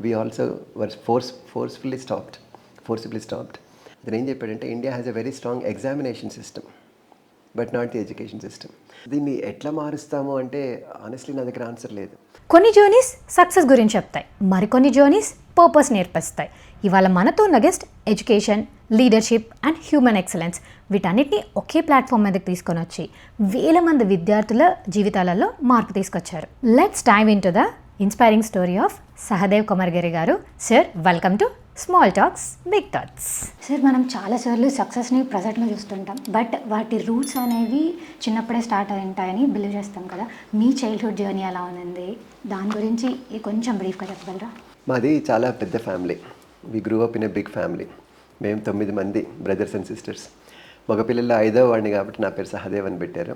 We also were forcefully stopped. అతను ఏం చెప్పాడంటే India has a very strong examination system but not the education system. దీన్ని ఎట్లా మారుస్తాము అంటే ఆనెస్ట్లీ నా దగ్గర ఆన్సర్ లేదు. కొన్ని జర్నీస్ సక్సెస్ గురించి చెప్తాయి, మరికొన్ని జర్నీస్ పర్పస్ నేర్పిస్తాయి. ఇవాళ మనతో ఉన్న guest education, leadership and human excellence వీటన్నిటిని ఒకే ప్లాట్ఫామ్ మీదకి తీసుకొని వచ్చి వేల మంది విద్యార్థుల జీవితాలలో మార్పు తీసుకొచ్చారు. Let's dive into the inspiring story of Sahadev Komargiri garu. Sir, welcome to small talks big thoughts. Sir, మనం చాలాసార్లు సక్సెస్ని ప్రజెంట్లో చూస్తుంటాం, బట్ వాటి రూట్స్ అనేవి చిన్నప్పుడే స్టార్ట్ అయి ఉంటాయని బిలీవ్ చేస్తాం కదా. మీ చైల్డ్హుడ్ జర్నీ ఎలా ఉంది, దాని గురించి కొంచెం బ్రీఫ్గా చెప్పగలరా? మాది చాలా పెద్ద family. We grew up in a big family. మేము 9 మంది బ్రదర్స్ అండ్ సిస్టర్స్. మగపిల్లల్లో 5వ వాడిని కాబట్టి నా పేరు సహదేవ్ అని పెట్టారు.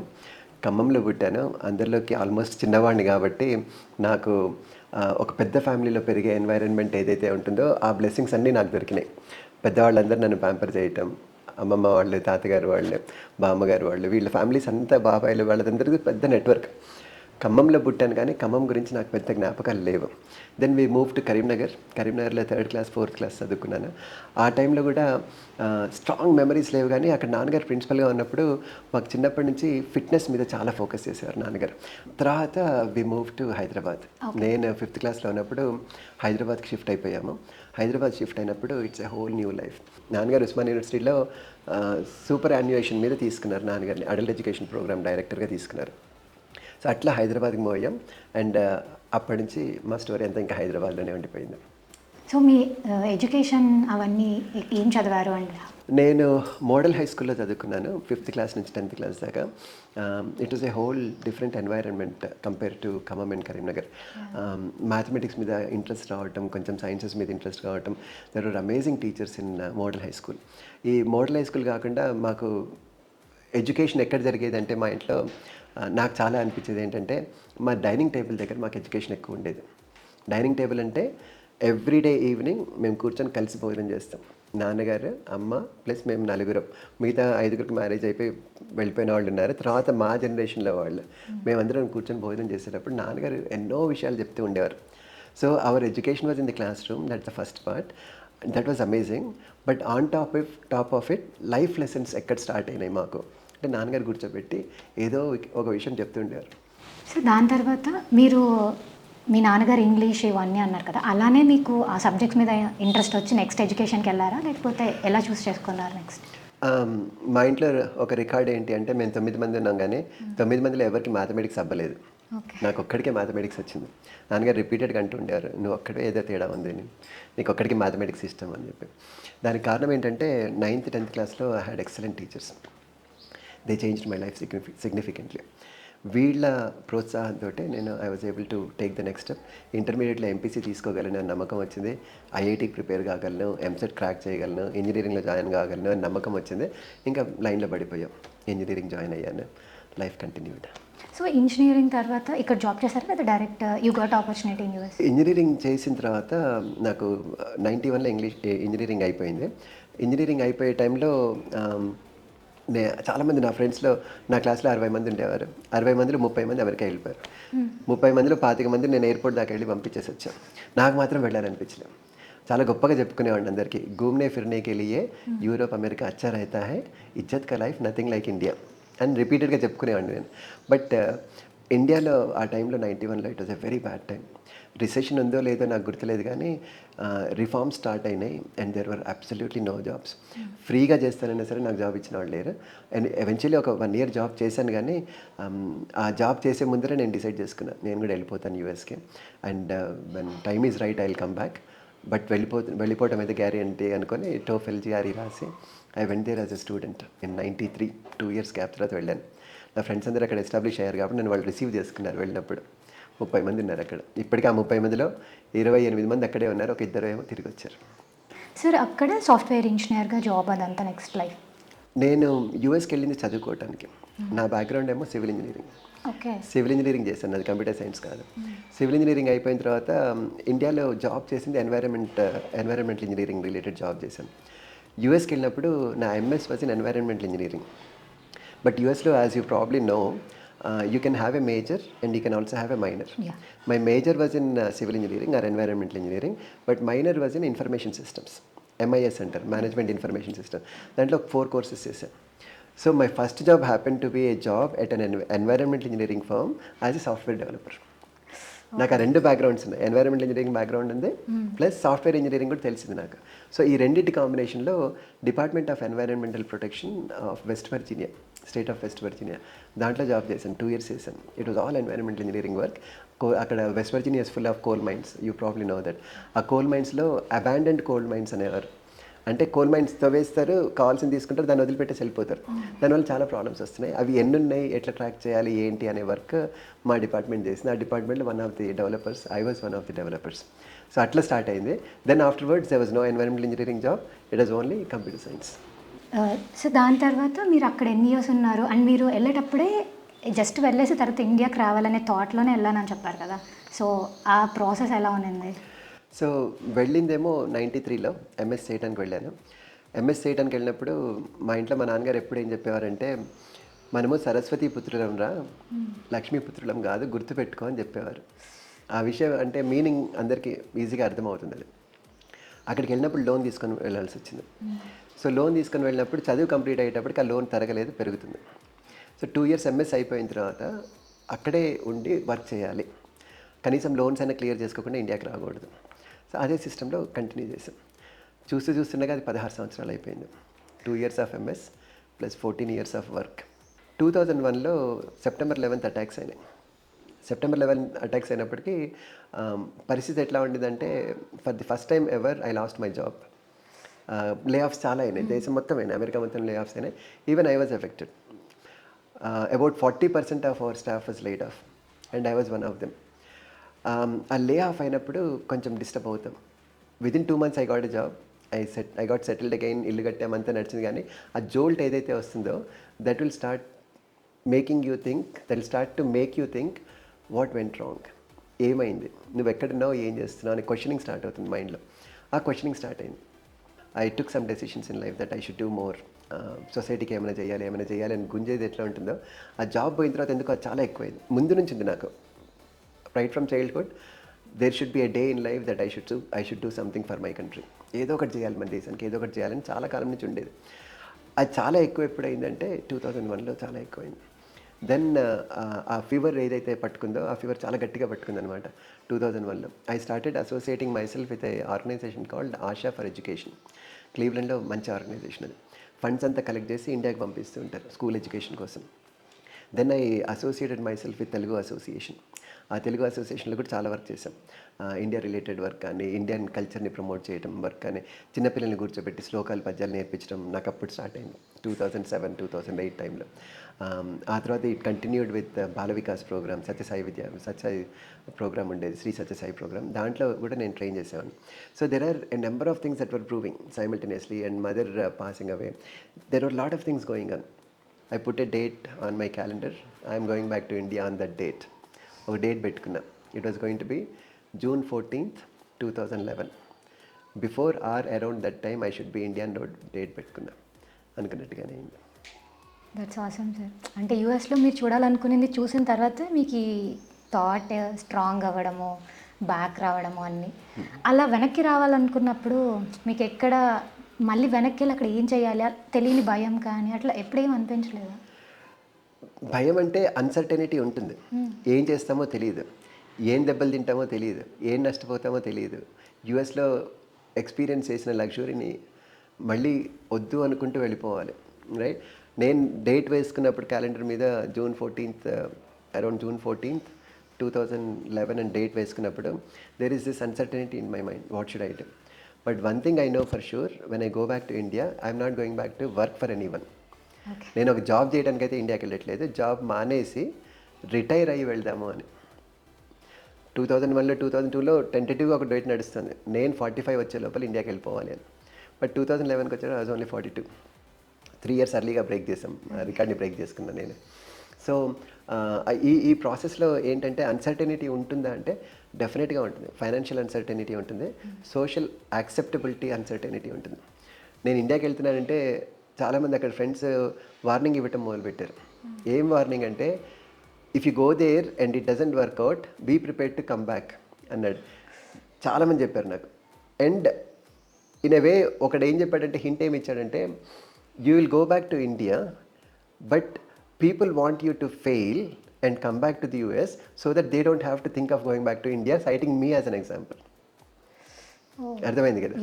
ఖమ్మంలో పుట్టాను. అందరిలోకి ఆల్మోస్ట్ చిన్నవాడిని కాబట్టి నాకు ఒక పెద్ద ఫ్యామిలీలో పెరిగే ఎన్వైరన్మెంట్ ఏదైతే ఉంటుందో ఆ బ్లెస్సింగ్స్ అన్నీ నాకు దొరికినాయి. పెద్దవాళ్ళందరూ నన్ను ప్యాంపర్ చేయటం, అమ్మమ్మ వాళ్ళు, తాతగారు వాళ్ళు, బామ్మగారు వాళ్ళు, వీళ్ళ ఫ్యామిలీస్ అంతా, బాబాయిలు, వాళ్ళందరికీ పెద్ద నెట్వర్క్. ఖమ్మంలో పుట్టాను కానీ ఖమ్మం గురించి నాకు పెద్ద జ్ఞాపకాలు లేవు. దెన్ వీ మూవ్ టు కరీంనగర్లో 3rd క్లాస్ 4th క్లాస్ చదువుకున్నాను. ఆ టైంలో కూడా స్ట్రాంగ్ మెమరీస్ లేవు కానీ అక్కడ నాన్నగారు ప్రిన్సిపల్గా ఉన్నప్పుడు మాకు చిన్నప్పటి నుంచి ఫిట్నెస్ మీద చాలా ఫోకస్ చేసేవారు నాన్నగారు. తర్వాత వీ మూవ్ టు హైదరాబాద్. నేను 5th క్లాస్లో ఉన్నప్పుడు హైదరాబాద్కి షిఫ్ట్ అయిపోయాము. హైదరాబాద్ షిఫ్ట్ అయినప్పుడు it's a whole new life. నాన్నగారు ఉస్మాన్ యూనివర్సిటీలో సూపర్ యాన్యుయేషన్ మీద తీసుకున్నారు. నాన్నగారిని అడల్ట్ ఎడ్యుకేషన్ ప్రోగ్రామ్ డైరెక్టర్గా తీసుకున్నారు. సో అట్లా హైదరాబాద్కి పోయాం. అండ్ అప్పటి నుంచి మా స్టోరీ అంతా ఇంకా హైదరాబాద్లోనే ఉండిపోయింది. సో మీ ఎడ్యుకేషన్ అవన్నీ ఏం చదివారు అండి? నేను మోడల్ హై స్కూల్లో చదువుకున్నాను 5th క్లాస్ నుంచి 10th క్లాస్ దాకా. It was a whole different environment compare to Khammam and Karimnagar. Mathematics మీద ఇంట్రెస్ట్ రావటం, కొంచెం సైన్సెస్ మీద ఇంట్రెస్ట్ రావటం. There are amazing teachers in model high school. ఈ మోడల్ హై స్కూల్ కాకుండా మాకు ఎడ్యుకేషన్ ఎక్కడ జరిగేదంటే మా ఇంట్లో నాకు చాలా అనిపించేది ఏంటంటే మా డైనింగ్ టేబుల్ దగ్గర మాకు ఎడ్యుకేషన్ ఎక్కువ ఉండేది. డైనింగ్ టేబుల్ అంటే ఎవ్రీడే ఈవినింగ్ మేము కూర్చొని కలిసి భోజనం చేస్తాం. నాన్నగారు, అమ్మ ప్లస్ మేము 4. మిగతా 5కి మ్యారేజ్ అయిపోయి వెళ్ళిపోయిన వాళ్ళు ఉన్నారు. తర్వాత మా జనరేషన్లో వాళ్ళు మేమందరం కూర్చొని భోజనం చేసేటప్పుడు నాన్నగారు ఎన్నో విషయాలు చెప్తూ ఉండేవారు. So our education was in the class room. That's the first part. That was amazing. But on top of it life lessons ఎక్కడ స్టార్ట్ అయినాయి మాకు అంటే నాన్నగారు కూర్చోబెట్టి ఏదో ఒక విషయం చెప్తుండేవారు. సో దాని తర్వాత మీరు మీ నాన్నగారు ఇంగ్లీష్ ఇవన్నీ అన్నారు కదా, అలానే మీకు ఆ సబ్జెక్ట్స్ మీద ఇంట్రెస్ట్ వచ్చి నెక్స్ట్ ఎడ్యుకేషన్కి వెళ్ళారా, లేకపోతే ఎలా చూస్ చేసుకున్నారు నెక్స్ట్? మా ఇంట్లో ఒక రికార్డ్ ఏంటి అంటే మేము 9 మంది ఉన్నాం కానీ 9 మందిలో ఎవరికి మ్యాథమెటిక్స్ అవ్వలేదు. నాకు ఒక్కడికే మ్యాథమెటిక్స్ వచ్చింది. నాన్నగారు రిపీటెడ్గా అంటూ ఉండేవారు, నువ్వు ఒక్కడే ఏదో తేడా ఉంది, నీకు ఒక్కడికి మ్యాథమెటిక్స్ ఇష్టం అని చెప్పి. దానికి కారణం ఏంటంటే 9th 10th క్లాస్లో I had excellent teachers. They changed my life significantly. వీళ్ళ ప్రోత్సాహంతో నేను I was able to take the next step. ఇంటర్మీడియట్లో ఎంపీసీ తీసుకోగలను అని నమ్మకం వచ్చింది. ఐఐటీకి ప్రిపేర్ కాగలను, ఎంసెట్ క్రాక్ చేయగలను, ఇంజనీరింగ్లో జాయిన్ కాగలను అని నమ్మకం వచ్చింది. ఇంకా లైన్లో పడిపోయాం. ఇంజనీరింగ్ జాయిన్ అయ్యాను. Life continued. సో ఇంజనీరింగ్ తర్వాత ఇక్కడ జాబ్ చేశారు లేదా direct you got opportunity in US? Engineering చేసిన తర్వాత నాకు 91లో ఇంజనీరింగ్ అయిపోయింది. ఇంజనీరింగ్ అయిపోయే టైంలో చాలామంది నా ఫ్రెండ్స్లో నా క్లాస్లో 60 మంది ఉండేవారు. 60 మందిలో 30 మంది అమెరికా వెళ్ళిపోయారు. 30 మందిలో 25 మంది నేను ఎయిర్పోర్ట్ దాకా వెళ్ళి పంపించేసి వచ్చాను. నాకు మాత్రం వెళ్ళాలనిపించలేదు. చాలా గొప్పగా చెప్పుకునేవాడిని అందరికీ, घूमने फिरने के लिए యూరోప్ అమెరికా అచ్చా रहता है, इज्जत का लाइफ नथिंग लाइक इंडिया అని రిపీటెడ్గా చెప్పుకునేవాడిని నేను. బట్ ఇండియాలో ఆ టైంలో 91లో it was a very bad time. Recession ఉందో లేదో నాకు గుర్తులేదు కానీ రిఫార్మ్స్ స్టార్ట్ అయినాయి and there were absolutely no jobs. ఫ్రీగా చేస్తానైనా సరే నాకు జాబ్ ఇచ్చిన వాళ్ళు లేరు. అండ్ ఎవెన్చువల్లీ ఒక 1 year జాబ్ చేశాను కానీ ఆ జాబ్ చేసే ముందరే నేను డిసైడ్ చేసుకున్నాను నేను కూడా వెళ్ళిపోతాను యూఎస్కి. And when time is right I will come back. But వెళ్ళిపోవటం అయితే గ్యారెంటీ అనుకొని టోఫెల్ జిఆర్ఈ రాసి I went there as a student in 93. 2 years gap తర్వాత వెళ్ళాను. నా ఫ్రెండ్స్ అందరూ అక్కడ ఎస్టాబ్లిష్ అయ్యారు కాబట్టి నేను వాళ్ళు రిసీవ్ చేసుకున్నారు. వెళ్ళినప్పుడు 30 మంది ఉన్నారు అక్కడ. ఇప్పటికీ ఆ 30 మందిలో 28 మంది అక్కడే ఉన్నారు. ఒక 2 ఏమో తిరిగి వచ్చారు. సార్ అక్కడ సాఫ్ట్వేర్ ఇంజనీర్గా జాబ్ అదంతా నెక్స్ట్ లైఫ్? నేను యూఎస్కి వెళ్ళింది చదువుకోవటానికి. నా బ్యాక్గ్రౌండ్ ఏమో civil engineering. Okay, civil engineering చేశాను, అది కంప్యూటర్ సైన్స్ కాదు. సివిల్ ఇంజనీరింగ్ అయిపోయిన తర్వాత ఇండియాలో జాబ్ చేసింది ఎన్వైరన్మెంటల్ ఇంజనీరింగ్ రిలేటెడ్ జాబ్ చేశాను. యూఎస్కి వెళ్ళినప్పుడు నా MS was in environmental engineering. But యూఎస్లో as you probably know you can have a major and you can also have a minor. Yeah. My major was in civil engineering or environmental engineering, but minor was in information systems. MIS అంటారు, management information system. దాంట్లో 4 courses చేశాను. So my first job happen to be a job at an environmental engineering firm as a software developer. నాకు ఆ 2 backgrounds ఉన్నాయి. Environmental engineering background ఉంది, plus software engineering కూడా తెలిసింది నాకు. సో ఈ రెండింటి కాంబినేషన్లో department of environmental protection of West Virginia, state of West Virginia, దాంట్లో జాబ్ చేశాను. 2 years చేశాను. It was all environmental engineering work. అక్కడ West Virginia is full of coal mines, you probably know that. ఆ కోల్ మైన్స్లో abandoned coal mines అనేవారు. అంటే coal mines తవ్వేస్తారు, కావాల్సింది తీసుకుంటారు, దాన్ని వదిలిపెట్టేసి వెళ్ళిపోతారు. దానివల్ల చాలా ప్రాబ్లమ్స్ వస్తున్నాయి. అవి ఎన్ని ఉన్నాయి, ఎట్లా ట్రాక్ చేయాలి, ఏంటి అనే వర్క్ మా డిపార్ట్మెంట్ చేసింది. ఆ డిపార్ట్మెంట్లో one of the developers, I was one of the developers. So అట్లా స్టార్ట్ అయింది. Then afterwards there was no environmental engineering job, it was only computer science. So దాని తర్వాత మీరు అక్కడ ఎన్ని ఇయర్స్ ఉన్నారు? అండ్ మీరు వెళ్ళేటప్పుడే జస్ట్ వెళ్ళేసి తర్వాత ఇండియాకి రావాలనే థాట్లోనే వెళ్ళానని చెప్పారు కదా, సో ఆ ప్రాసెస్ ఎలా ఉన్నింది? సో వెళ్ళిందేమో 93లో ఎంఎస్ చేయడానికి వెళ్ళాను. ఎంఎస్ చేయడానికి వెళ్ళినప్పుడు మా ఇంట్లో మా నాన్నగారు ఎప్పుడు ఏం చెప్పేవారంటే, మనము సరస్వతి పుత్రులం రా, లక్ష్మీ పుత్రులం కాదు, గుర్తుపెట్టుకో అని చెప్పేవారు. ఆ విషయం అంటే మీనింగ్ అందరికీ ఈజీగా అర్థమవుతుంది. అది అక్కడికి వెళ్ళినప్పుడు లోన్ తీసుకొని వెళ్ళాల్సి వచ్చింది. సో లోన్ తీసుకొని వెళ్ళినప్పుడు చదువు కంప్లీట్ అయ్యేటప్పటికి ఆ లోన్ తరగలేదు, పెరుగుతుంది. సో 2 years ఎంఎస్ అయిపోయిన తర్వాత అక్కడే ఉండి వర్క్ చేయాలి, కనీసం లోన్స్ అయినా క్లియర్ చేసుకోకుండా ఇండియాకి రాకూడదు. సో అదే సిస్టంలో కంటిన్యూ చేసాం. చూస్తుండగా అది 16 సంవత్సరాలు అయిపోయింది. 2 years of MS plus 14 years of work. 2001లో September 11th అటాక్స్ అయినాయి. September 11 అటాక్స్ అయినప్పటికీ పరిస్థితి ఎట్లా ఉండిందంటే, for the first time ever I lost my job. Layoffs చాలా అయినాయి, దేశం మొత్తం అయినాయి, అమెరికా మొత్తం లే ఆఫ్స్ అయినాయి. Even I was affected. About 40% of our staff was laid off and I was one of them. ఆ లే ఆఫ్ అయినప్పుడు కొంచెం డిస్టర్బ్ అవుతాం. Within 2 months I got a job. I got settled again, ఇల్లు కట్టామంతా నడిచింది. కానీ ఆ jolt ఏదైతే వస్తుందో that will start making you think, that will start to make you think what went wrong, ఏమైంది, నువ్వు ఎక్కడున్నావు, ఏం చేస్తున్నావు అనే క్వశ్చనింగ్ స్టార్ట్ అవుతుంది మైండ్లో. ఆ క్వశ్చనింగ్ స్టార్ట్ అయింది. I took some decisions in life that I should do more. సొసైటీకి ఏమైనా చేయాలి అని గుంజేది ఎట్లా ఉంటుందో, ఆ జాబ్ పోయిన తర్వాత ఎందుకు అది చాలా ఎక్కువైంది. ముందు నుంచి ఉంది నాకు, right from childhood there should be a day in life that I should do something for my country. ఏదో ఒకటి చేయాలి, మన దేశానికి ఏదో ఒకటి చేయాలని చాలా కాలం నుంచి ఉండేది. అది చాలా ఎక్కువ ఎప్పుడైందంటే 2001లో చాలా ఎక్కువైంది. దెన్ ఆ ఫీవర్ ఏదైతే పట్టుకుందో ఆ ఫీవర్ చాలా గట్టిగా పట్టుకుంది అనమాట. 2001లో I started associating myself with a organization called Asha for education. క్లీవ్లాండ్లో మంచి ఆర్గనైజేషన్ అది. ఫండ్స్ అంతా కలెక్ట్ చేసి ఇండియాకి పంపిస్తూ ఉంటారు స్కూల్ ఎడ్యుకేషన్ కోసం. Then I associated myself with Telugu association. ఆ తెలుగు అసోసియేషన్లో కూడా చాలా వర్క్ చేశాం. ఇండియా రిలేటెడ్ వర్క్ కానీ, ఇండియన్ కల్చర్ని ప్రమోట్ చేయడం వర్క్ కానీ, చిన్నపిల్లల్ని కూర్చోబెట్టి శ్లోకాలు పద్యాలు నేర్పించడం నాకు అప్పుడు స్టార్ట్ అయింది 2007-2008 టైంలో. ఆ తర్వాత it continued with Bala Vikas program, Sathya Sai program ఉండేది, శ్రీ సత్యసాయి ప్రోగ్రామ్. దాంట్లో కూడా నేను ట్రైన్ చేసేవాడిని. So there are a number of things that were proving simultaneously. And mother passing away, there are lot of things going on. I put a date on my calendar, I'm going back to India on that date. ఒక date పెట్టుకున్నా. It was going to be June 14th, 2011. Before are around that time I should be India అని date పెట్టుకున్నా. అనుకున్నట్టుగానే అయింది. That's awesome sir. అంటే యూఎస్లో మీరు చూడాలనుకునేది చూసిన తర్వాత మీకు ఈ థాట్ స్ట్రాంగ్ అవ్వడము, బ్యాక్ రావడము అన్నీ. అలా వెనక్కి రావాలనుకున్నప్పుడు మీకు ఎక్కడ మళ్ళీ వెనక్కి వెళ్ళి అక్కడ ఏం చేయాలి తెలియని భయం కానీ అట్లా ఎప్పుడేం అనిపించలేదు? భయం అంటే అన్సర్టెనిటీ ఉంటుంది. ఏం చేస్తామో తెలియదు, ఏం దెబ్బలు తింటామో తెలియదు, ఏం నష్టపోతామో తెలియదు. యూఎస్లో ఎక్స్పీరియన్స్ చేసిన లగ్జరీని మళ్ళీ వద్దు అనుకుంటూ వెళ్ళిపోవాలి, రైట్? నేను డేట్ వేసుకున్నప్పుడు క్యాలెండర్ మీద June 14th, around June 14th, 2011 అని డేట్ వేసుకున్నప్పుడు there is this uncertainty in my mind, what should I do? But one thing I know for sure, when I go back to India I'm not going back to work for anyone. నేను ఒక job చేయడానికి అయితే ఇండియాకి వెళ్ళట్లేదు, job మానేసి retire అయ్యి వెళ్దాము అని. 2001లో 2002లో టెంటేటివ్గా ఒక డేట్ నడుస్తుంది, నేను 45 వచ్చే లోపల ఇండియాకి వెళ్ళిపోవాలి అని. బట్ 2011కి వచ్చాను, ఐ వాజ్ ఓన్లీ 42. 3 years అర్లీగా బ్రేక్ చేసాం, రికార్డ్ని బ్రేక్ చేసుకున్నాను నేను. సో ఈ ప్రాసెస్లో ఏంటంటే అన్సర్టనిటీ ఉంటుందా అంటే డెఫినెట్గా ఉంటుంది. ఫైనాన్షియల్ అన్సర్టనిటీ ఉంటుంది, సోషల్ యాక్సెప్టబిలిటీ అన్సర్టనిటీ ఉంటుంది. నేను ఇండియాకి వెళ్తున్నానంటే చాలామంది అక్కడ ఫ్రెండ్స్ వార్నింగ్ ఇవ్వటం మొదలుపెట్టారు. ఏం వార్నింగ్ అంటే, if you go there and it doesn't work out be prepared to come back అన్నాడు. చాలామంది చెప్పారు నాకు. అండ్ ఇన్ ఎ వే ఒకడు ఏం చెప్పాడంటే, హింట్ ఏమి ఇచ్చాడంటే, you will go back to India but people want you to fail and come back to the US so that they don't have to think of going back to India, citing me as an example. అర్థమైంది కదా.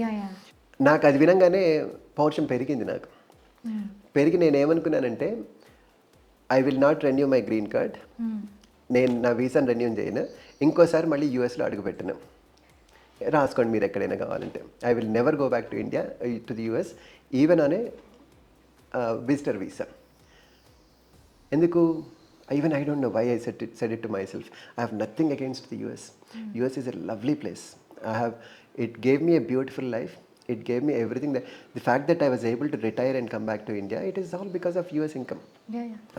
నాకు అది వినంగానే పౌరుషం పెరిగింది నాకు. పెరిగి నేను ఏమనుకున్నానంటే, I will not renew my green card, నేను నా వీసాను రెన్యూ చేయను, ఇంకోసారి మళ్ళీ యూఎస్లో అడుగుపెట్టను, రాసుకోండి మీరు ఎక్కడైనా కావాలంటే. I will never go back to India to the US even అనే విజిటర్ వీసా. ఎందుకు? Even I don't know why I said it to myself. I have nothing against the US. US is a lovely place. It gave me a beautiful life. It gave me everything. The fact that I was able to retire and come back to India, it is all because of US income.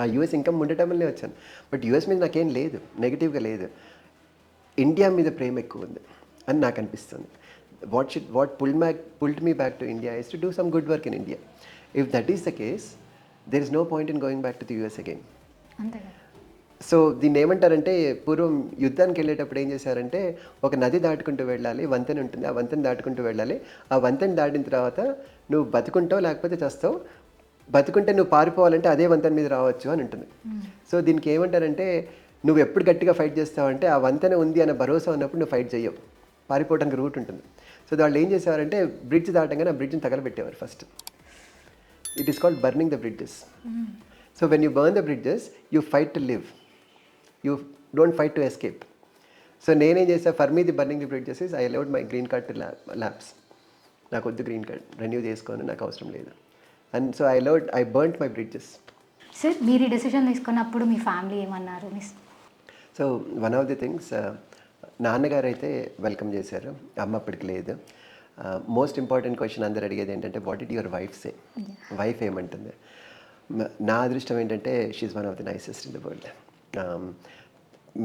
ఆ US income ఉండటం వల్లనే వచ్చాను. But US మీద నాకేం లేదు, నెగిటివ్గా లేదు. India మీద ప్రేమ ఎక్కువ ఉంది అని నాకు అనిపిస్తుంది. What pulled me back to India is to do some good work in India. If that is the case, there is no point in going back to the US again. So దీన్ని ఏమంటారంటే, పూర్వం యుద్ధానికి వెళ్ళేటప్పుడు ఏం చేశారంటే, ఒక నది దాటుకుంటూ వెళ్ళాలి, వంతెన ఉంటుంది, ఆ వంతెన దాటుకుంటూ వెళ్ళాలి, ఆ వంతెన దాటిన తర్వాత నువ్వు బతుకుంటావు లేకపోతే చస్తావు, బతుకుంటే నువ్వు పారిపోవాలంటే అదే వంతెన మీద రావచ్చు అని ఉంటుంది. సో దీనికి ఏమంటారంటే, నువ్వు ఎప్పుడు గట్టిగా ఫైట్ చేస్తావంటే ఆ వంతెన ఉంది అనే భరోసా ఉన్నప్పుడు నువ్వు ఫైట్ చేయవు, పారిపోవడానికి రూట్ ఉంటుంది. సో వాళ్ళు ఏం చేసేవారంటే, బ్రిడ్జ్ దాటంగానే ఆ బ్రిడ్జ్ని తగలబెట్టేవారు first. It is called burning the bridges. So when you burn the bridges, you fight to live, you don't fight to escape. So నేనేం చేసా, for me the burning the bridges is I allowed my green card to lapse. నాకు వద్దు green card, renew చేసుకోను, నాకు అవసరం లేదు. And so I burnt my bridges. Sir మీరు ఈ డెసిషన్ తీసుకున్నప్పుడు మీ ఫ్యామిలీ ఏమన్నారు? So one of the things, నాన్నగారు అయితే వెల్కమ్ చేశారు, అమ్మ అప్పటికి లేదు. మోస్ట్ ఇంపార్టెంట్ క్వశ్చన్ అందరు అడిగేది ఏంటంటే, what did your wife say? Wife ఏమంటుంది? నా అదృష్టం ఏంటంటే, she's one of the nicest in the world.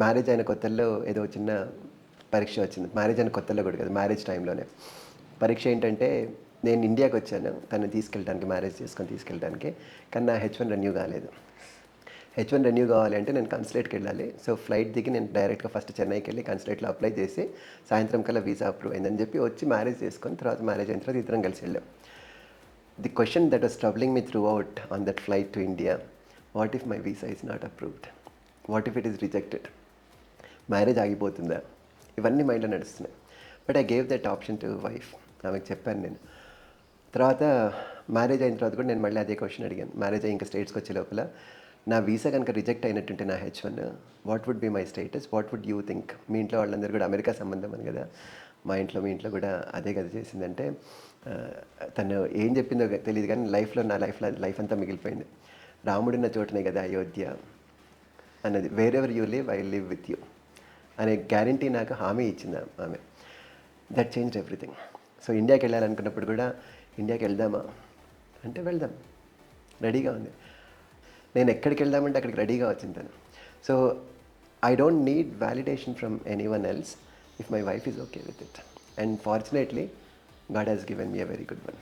Marriage అయిన కొత్తల్లో ఏదో చిన్న పరీక్ష వచ్చింది. మ్యారేజ్ అయిన కొత్తల్లో కూడా కదా, మ్యారేజ్ టైంలోనే పరీక్ష ఏంటంటే, నేను ఇండియాకి వచ్చాను తను తీసుకెళ్ళడానికి, మ్యారేజ్ చేసుకొని తీసుకెళ్ళడానికి, కానీ నా H1 రెన్యూ కాలేదు. H1 రెన్యూ కావాలి అంటే నేను కన్సులేట్కి వెళ్ళాలి. సో ఫ్లైట్ దిగి నేను డైరెక్ట్గా ఫస్ట్ చెన్నైకి వెళ్ళి కన్సులేట్లో అప్లై చేసి సాయంత్రం కల్లా వీసా అప్రూవ్ అయిందని చెప్పి వచ్చి మ్యారేజ్ చేసుకొని, తర్వాత మ్యారేజ్ అయిన తర్వాత ఇద్దరం కలిసి వెళ్ళాం. The question that was troubling me throughout on that flight to India, what if my visa is not approved, what if it is rejected, marriage ఆగిపోతుందా, ఇవన్నీ మైండ్లో నడుస్తున్నాయి. But I gave that option to wife. ఆమెకు చెప్పాను నేను. తర్వాత marriage అయిన తర్వాత కూడా నేను మళ్ళీ అదే క్వశ్చన్ అడిగాను. మ్యారేజ్ అయ్యి ఇంకా స్టేట్స్కి వచ్చే లోపల, నా వీసా కనుక రిజెక్ట్ అయినట్టుంటే నా H1, what would be my status, what would you think? మీ ఇంట్లో వాళ్ళందరూ కూడా అమెరికా సంబంధం అని కదా, మీ ఇంట్లో కూడా అదే కదా చేసిందంటే, తను ఏం చెప్పిందో తెలియదు కానీ నా లైఫ్ అంతా మిగిలిపోయింది. రాముడున్న చోటనే కదా అయోధ్య అన్నది. Wear ever you live, I live with you అనే గ్యారంటీ నాకు హామీ ఇచ్చింది ఆమె. That changed everything. సో ఇండియాకి వెళ్ళాలనుకున్నప్పుడు కూడా, ఇండియాకి వెళ్దామా అంటే వెళ్దాం, రెడీగా ఉంది. నేను ఎక్కడికి వెళ్దామంటే అక్కడికి రెడీగా వచ్చింది తను. So I don't need validation from any one else if my wife is okay with it. And fortunately God has given me a very good one.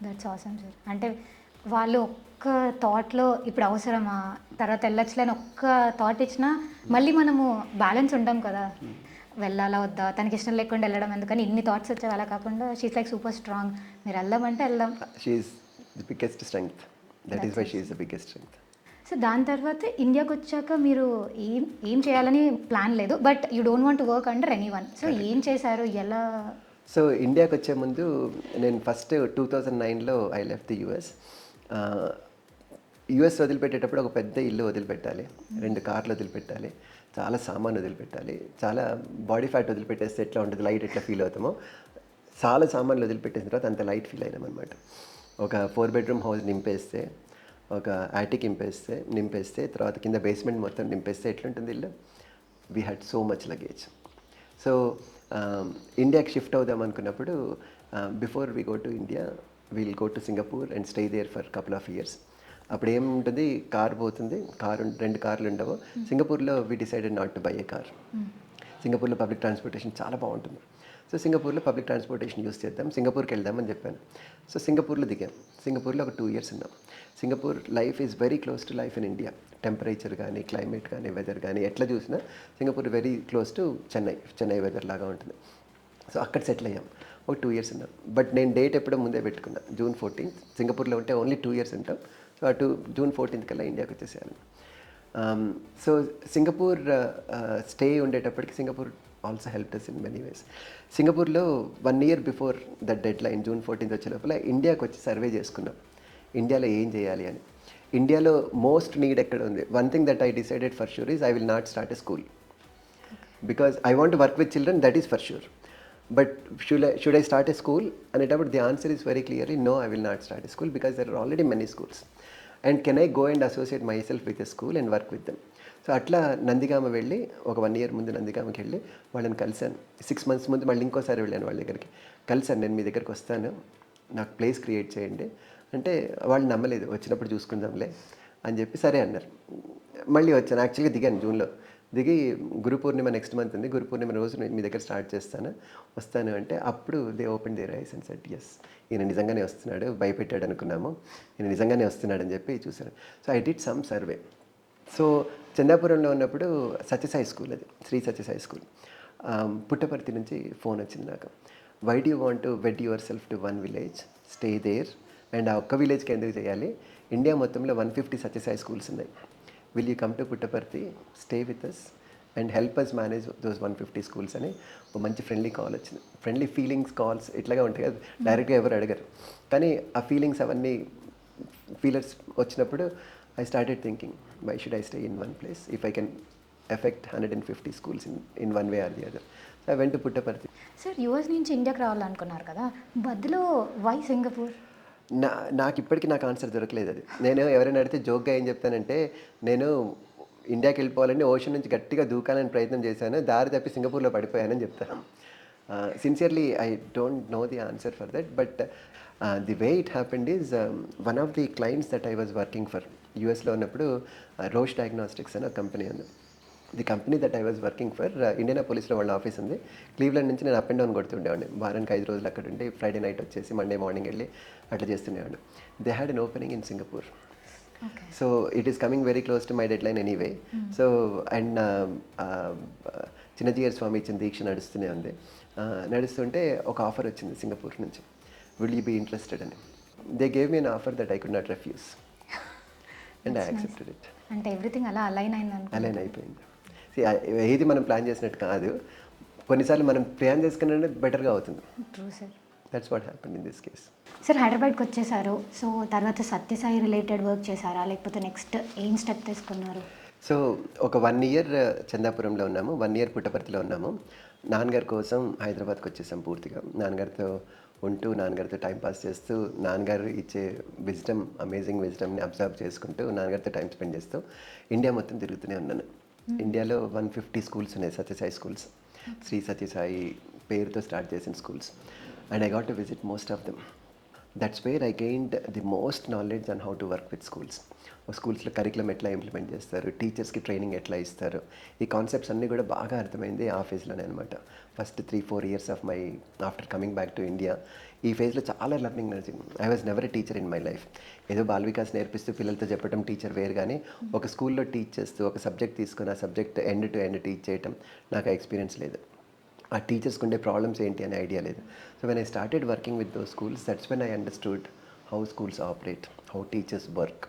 That's awesome sir. అంటే వాళ్ళు ఒక్క థాట్లో ఇప్పుడు అవసరమా, తర్వాత వెళ్ళొచ్చులేని ఒక్క థాట్ ఇచ్చినా మళ్ళీ మనము బ్యాలెన్స్ ఉంటాం కదా, వెళ్ళాలా వద్దా, తనకి ఇష్టం లేకుండా వెళ్ళడం ఎందుకని ఇన్ని థాట్స్ వచ్చే అలా కాకుండా షీఈస్ లైక్ సూపర్ స్ట్రాంగ్. మీరు వెళ్దామంటే వెళ్దాం. She's the biggest strength. That is why she's the biggest strength. So దాని తర్వాత ఇండియాకి వచ్చాక మీరు ఏం చేయాలని ప్లాన్ లేదు, but you don't want to work under anyone. So ఏం చేశారు, ఎలా? సో ఇండియాకి వచ్చే ముందు నేను ఫస్ట్ 2009లో I left the US. US వదిలిపెట్టేటప్పుడు ఒక పెద్ద ఇల్లు వదిలిపెట్టాలి, 2 కార్లు వదిలిపెట్టాలి, చాలా సామాన్ వదిలిపెట్టాలి, చాలా బాడీ ఫ్యాట్ వదిలిపెట్టేస్తే ఎట్లా ఉంటుంది, లైట్ ఎట్లా ఫీల్ అవుతామో, చాలా సామాన్లు వదిలిపెట్టేసిన తర్వాత అంత లైట్ ఫీల్ అయినాం అనమాట. ఒక 4 bedroom హౌస్ నింపేస్తే, ఒక యాటిక్ నింపేస్తే తర్వాత కింద బేస్మెంట్ మొత్తం నింపేస్తే ఎట్లుంటుంది ఇల్లు. We had so much luggage. So ఇండియాకి షిఫ్ట్ అవుదాం అనుకున్నప్పుడు, before we go to India we'll go to Singapore and stay there for couple of years. అప్పుడు ఏముంటుంది, కార్ పోతుంది, 2 కార్లు ఉండవు. సింగపూర్లో we decided not to buy a car. సింగపూర్లో పబ్లిక్ ట్రాన్స్పోర్టేషన్ చాలా బాగుంటుంది. సో సింగపూర్లో పబ్లిక్ ట్రాన్స్పోర్టేషన్ యూస్ చేద్దాం, సింగపూర్కి వెళ్దామని చెప్పాను. సో సింగపూర్లో దిగాం. సింగపూర్లో ఒక 2 years ఉన్నాం. Singapore life is very close to life in India. Temperature కానీ క్లైమేట్ కానీ వెదర్ కానీ ఎట్లా చూసినా Singapore very close to Chennai weather లాగా ఉంటుంది. సో అక్కడ సెటిల్ అయ్యాం, ఒక 2 years ఉన్నాం. బట్ నేను డేట్ ఎప్పుడో ముందే పెట్టుకున్నా, June 14th. సింగపూర్లో ఉంటే ఓన్లీ 2 years ఉంటాం. సో అటు June 14th కల్లా ఇండియాకి వచ్చేసేయాలి. సో సింగపూర్ స్టే ఉండేటప్పటికి Singapore also help us in many ways. సింగపూర్లో 1 year before the deadline June 14th వచ్చే లోపల ఇండియాకి వచ్చి సర్వే చేసుకున్నాం, ఇండియాలో ఏం చేయాలి అని. ఇండియాలో మోస్ట్ నీడ్ ఎక్కడ ఉంది. One thing that I decided for sure is I will not start a school because I want to work with children, that is for sure. But should I start a school అనేటప్పుడు the answer is very clearly no, I will not start a school because there are already many schools. And can I go and associate myself with a school and work with them. So అట్లా నందిగామ వెళ్ళి ఒక 1 year ముందు నందిగామకి వెళ్ళి వాళ్ళని కలిశాను. 6 months ముందు మళ్ళీ ఇంకోసారి వెళ్ళాను వాళ్ళ దగ్గరికి. కలిశాను, నేను మీ దగ్గరికి వస్తాను, నాకు ప్లేస్ క్రియేట్ చేయండి అంటే వాళ్ళు నమ్మలేదు, వచ్చినప్పుడు చూసుకుందాంలే అని చెప్పి సరే అన్నారు. మళ్ళీ వచ్చాను, యాక్చువల్గా దిగాను జూన్లో. దిగి గురు పూర్ణిమ నెక్స్ట్ మంత్ ఉంది, గురు పూర్ణిమ రోజు నేను మీ దగ్గర స్టార్ట్ వస్తాను అంటే అప్పుడు they open their eyes and said yes, ఈయన నిజంగానే వస్తున్నాడు, భయపెట్టాడు అనుకున్నాము, ఈయన నిజంగానే వస్తున్నాడు అని చెప్పి చూశాను. So I did some survey. So చందాపురంలో ఉన్నప్పుడు సత్యసాయి స్కూల్, అది శ్రీ సత్యసాయి స్కూల్. పుట్టపర్తి నుంచి ఫోన్ వచ్చింది నాకు, why do you want to wed yourself to 1 village, stay there, and ఆ ఒక్క విలేజ్కి ఎందుకు చేయాలి, ఇండియా మొత్తంలో 150 సత్యసాయి స్కూల్స్ ఉన్నాయి, will you come to Puttaparthi, stay with us and help us manage those 150 schools అని ఒక మంచి ఫ్రెండ్లీ కాల్ వచ్చింది. ఫ్రెండ్లీ ఫీలింగ్స్ కాల్స్ ఇట్లాగా ఉంటాయి కదా, డైరెక్ట్గా ఎవరు అడగరు, కానీ ఆ ఫీలింగ్స్ అవన్నీ ఫీలర్స్ వచ్చినప్పుడు I started thinking, why should I stay in one place if I can affect 150 schools in one way or the other. So I went to Puttaparthi. Sir US నుంచి ఇండియాకి రావాలనుకున్నారు కదా, బదులు వై సింగపూర్? నాకు ఇప్పటికీ నాకు answer దొరకలేదు అది. నేను ఎవరైనా అడిగితే జోక్గా ఏం చెప్తానంటే, నేను ఇండియాకి వెళ్ళిపోవాలని ఓషన్ నుంచి గట్టిగా దూకాలని ప్రయత్నం చేశాను, దారి తప్పి సింగపూర్లో పడిపోయానని చెప్తాను. Sincerely, I don't know the answer for that, but the way it happened is one of the clients that I was working for, యూఎస్లో ఉన్నప్పుడు రోష్ డయాగ్నోస్టిక్స్ అని ఒక కంపెనీ ఉంది. The company that I was working for, ఇండియానాపోలిస్లో వాళ్ళ office ఉంది. Cleveland నుంచి నేను అప్ అండ్ డౌన్ కొడుతుండేవాడిని, వారానికి 5 రోజులు అక్కడ ఉండి ఫ్రైడే నైట్ వచ్చేసి మండే మార్నింగ్ వెళ్ళి అట్లా చేస్తుండేవాడిని. They had an opening in Singapore. So it is coming very close to my deadline anyway. So and Chinnajeeyar Swami ఇచ్చిన దీక్ష నడుస్తూనే ఉంది. నడుస్తుంటే ఒక ఆఫర్ వచ్చింది సింగపూర్ నుంచి, విల్ యూ బీ ఇంట్రెస్టెడ్ అని. They gave me an offer that I could not refuse and I accepted it. అంటే ఎవ్రీథింగ్ అలా అలైన్ అయిపోయింది. ఏది మనం ప్లాన్ చేసినట్టు కాదు, కొన్నిసార్లు మనం ప్లాన్ చేసుకునే బెటర్గా అవుతుంది. True sir, that's what happened in this case. Sir హైదరాబాద్కి వచ్చేసారు, సో తర్వాత సత్యసాయి రిలేటెడ్ వర్క్ చేశారా, లేకపోతే నెక్స్ట్ ఏం స్టెప్ తీసుకున్నారు? సో ఒక 1 year చందాపురంలో ఉన్నాము, 1 year పుట్టపర్తిలో ఉన్నాము. నాన్నగారి కోసం హైదరాబాద్కి వచ్చేసాం పూర్తిగా. నాన్నగారితో ఉంటూ, నాన్నగారితో టైంపాస్ చేస్తూ, నాన్నగారు ఇచ్చే విజ్డమ్, అమేజింగ్ విజ్డమ్ని అబ్జర్వ్ చేసుకుంటూ, నాన్నగారితో టైం స్పెండ్ చేస్తూ ఇండియా మొత్తం తిరుగుతూనే ఉన్నాను. ఇండియాలో 150 స్కూల్స్ ఉన్నాయి, సత్యసాయి స్కూల్స్, శ్రీ సత్యసాయి పేరుతో స్టార్ట్ చేసిన schools. And I got to visit most of them. That's where I gained the most knowledge on how to work with schools. స్కూల్స్లో కరికులం ఎట్లా ఇంప్లిమెంట్ చేస్తారు, టీచర్స్కి ట్రైనింగ్ ఎట్లా ఇస్తారు, ఈ కాన్సెప్ట్స్ అన్నీ కూడా బాగా అర్థమైంది ఆ ఫేజ్లోనే అనమాట. First 3-4 years of my after coming back to India ఈ ఫేజ్లో చాలా లెర్నింగ్ నడిచింది. I was never a teacher in my life. ఏదో బాల్ వికాస్ నేర్పిస్తూ పిల్లలతో చెప్పడం టీచర్ వేరు, కానీ ఒక స్కూల్లో టీచ్ చేస్తూ ఒక సబ్జెక్ట్ తీసుకుని ఆ subject end to end teach చేయటం నాకు ఎక్స్పీరియన్స్ లేదు. ఆ టీచర్స్కి ఉండే ప్రాబ్లమ్స్ ఏంటి అనే ఐడియా లేదు. So when I started working with those schools, that's when I understood how schools operate, how teachers work.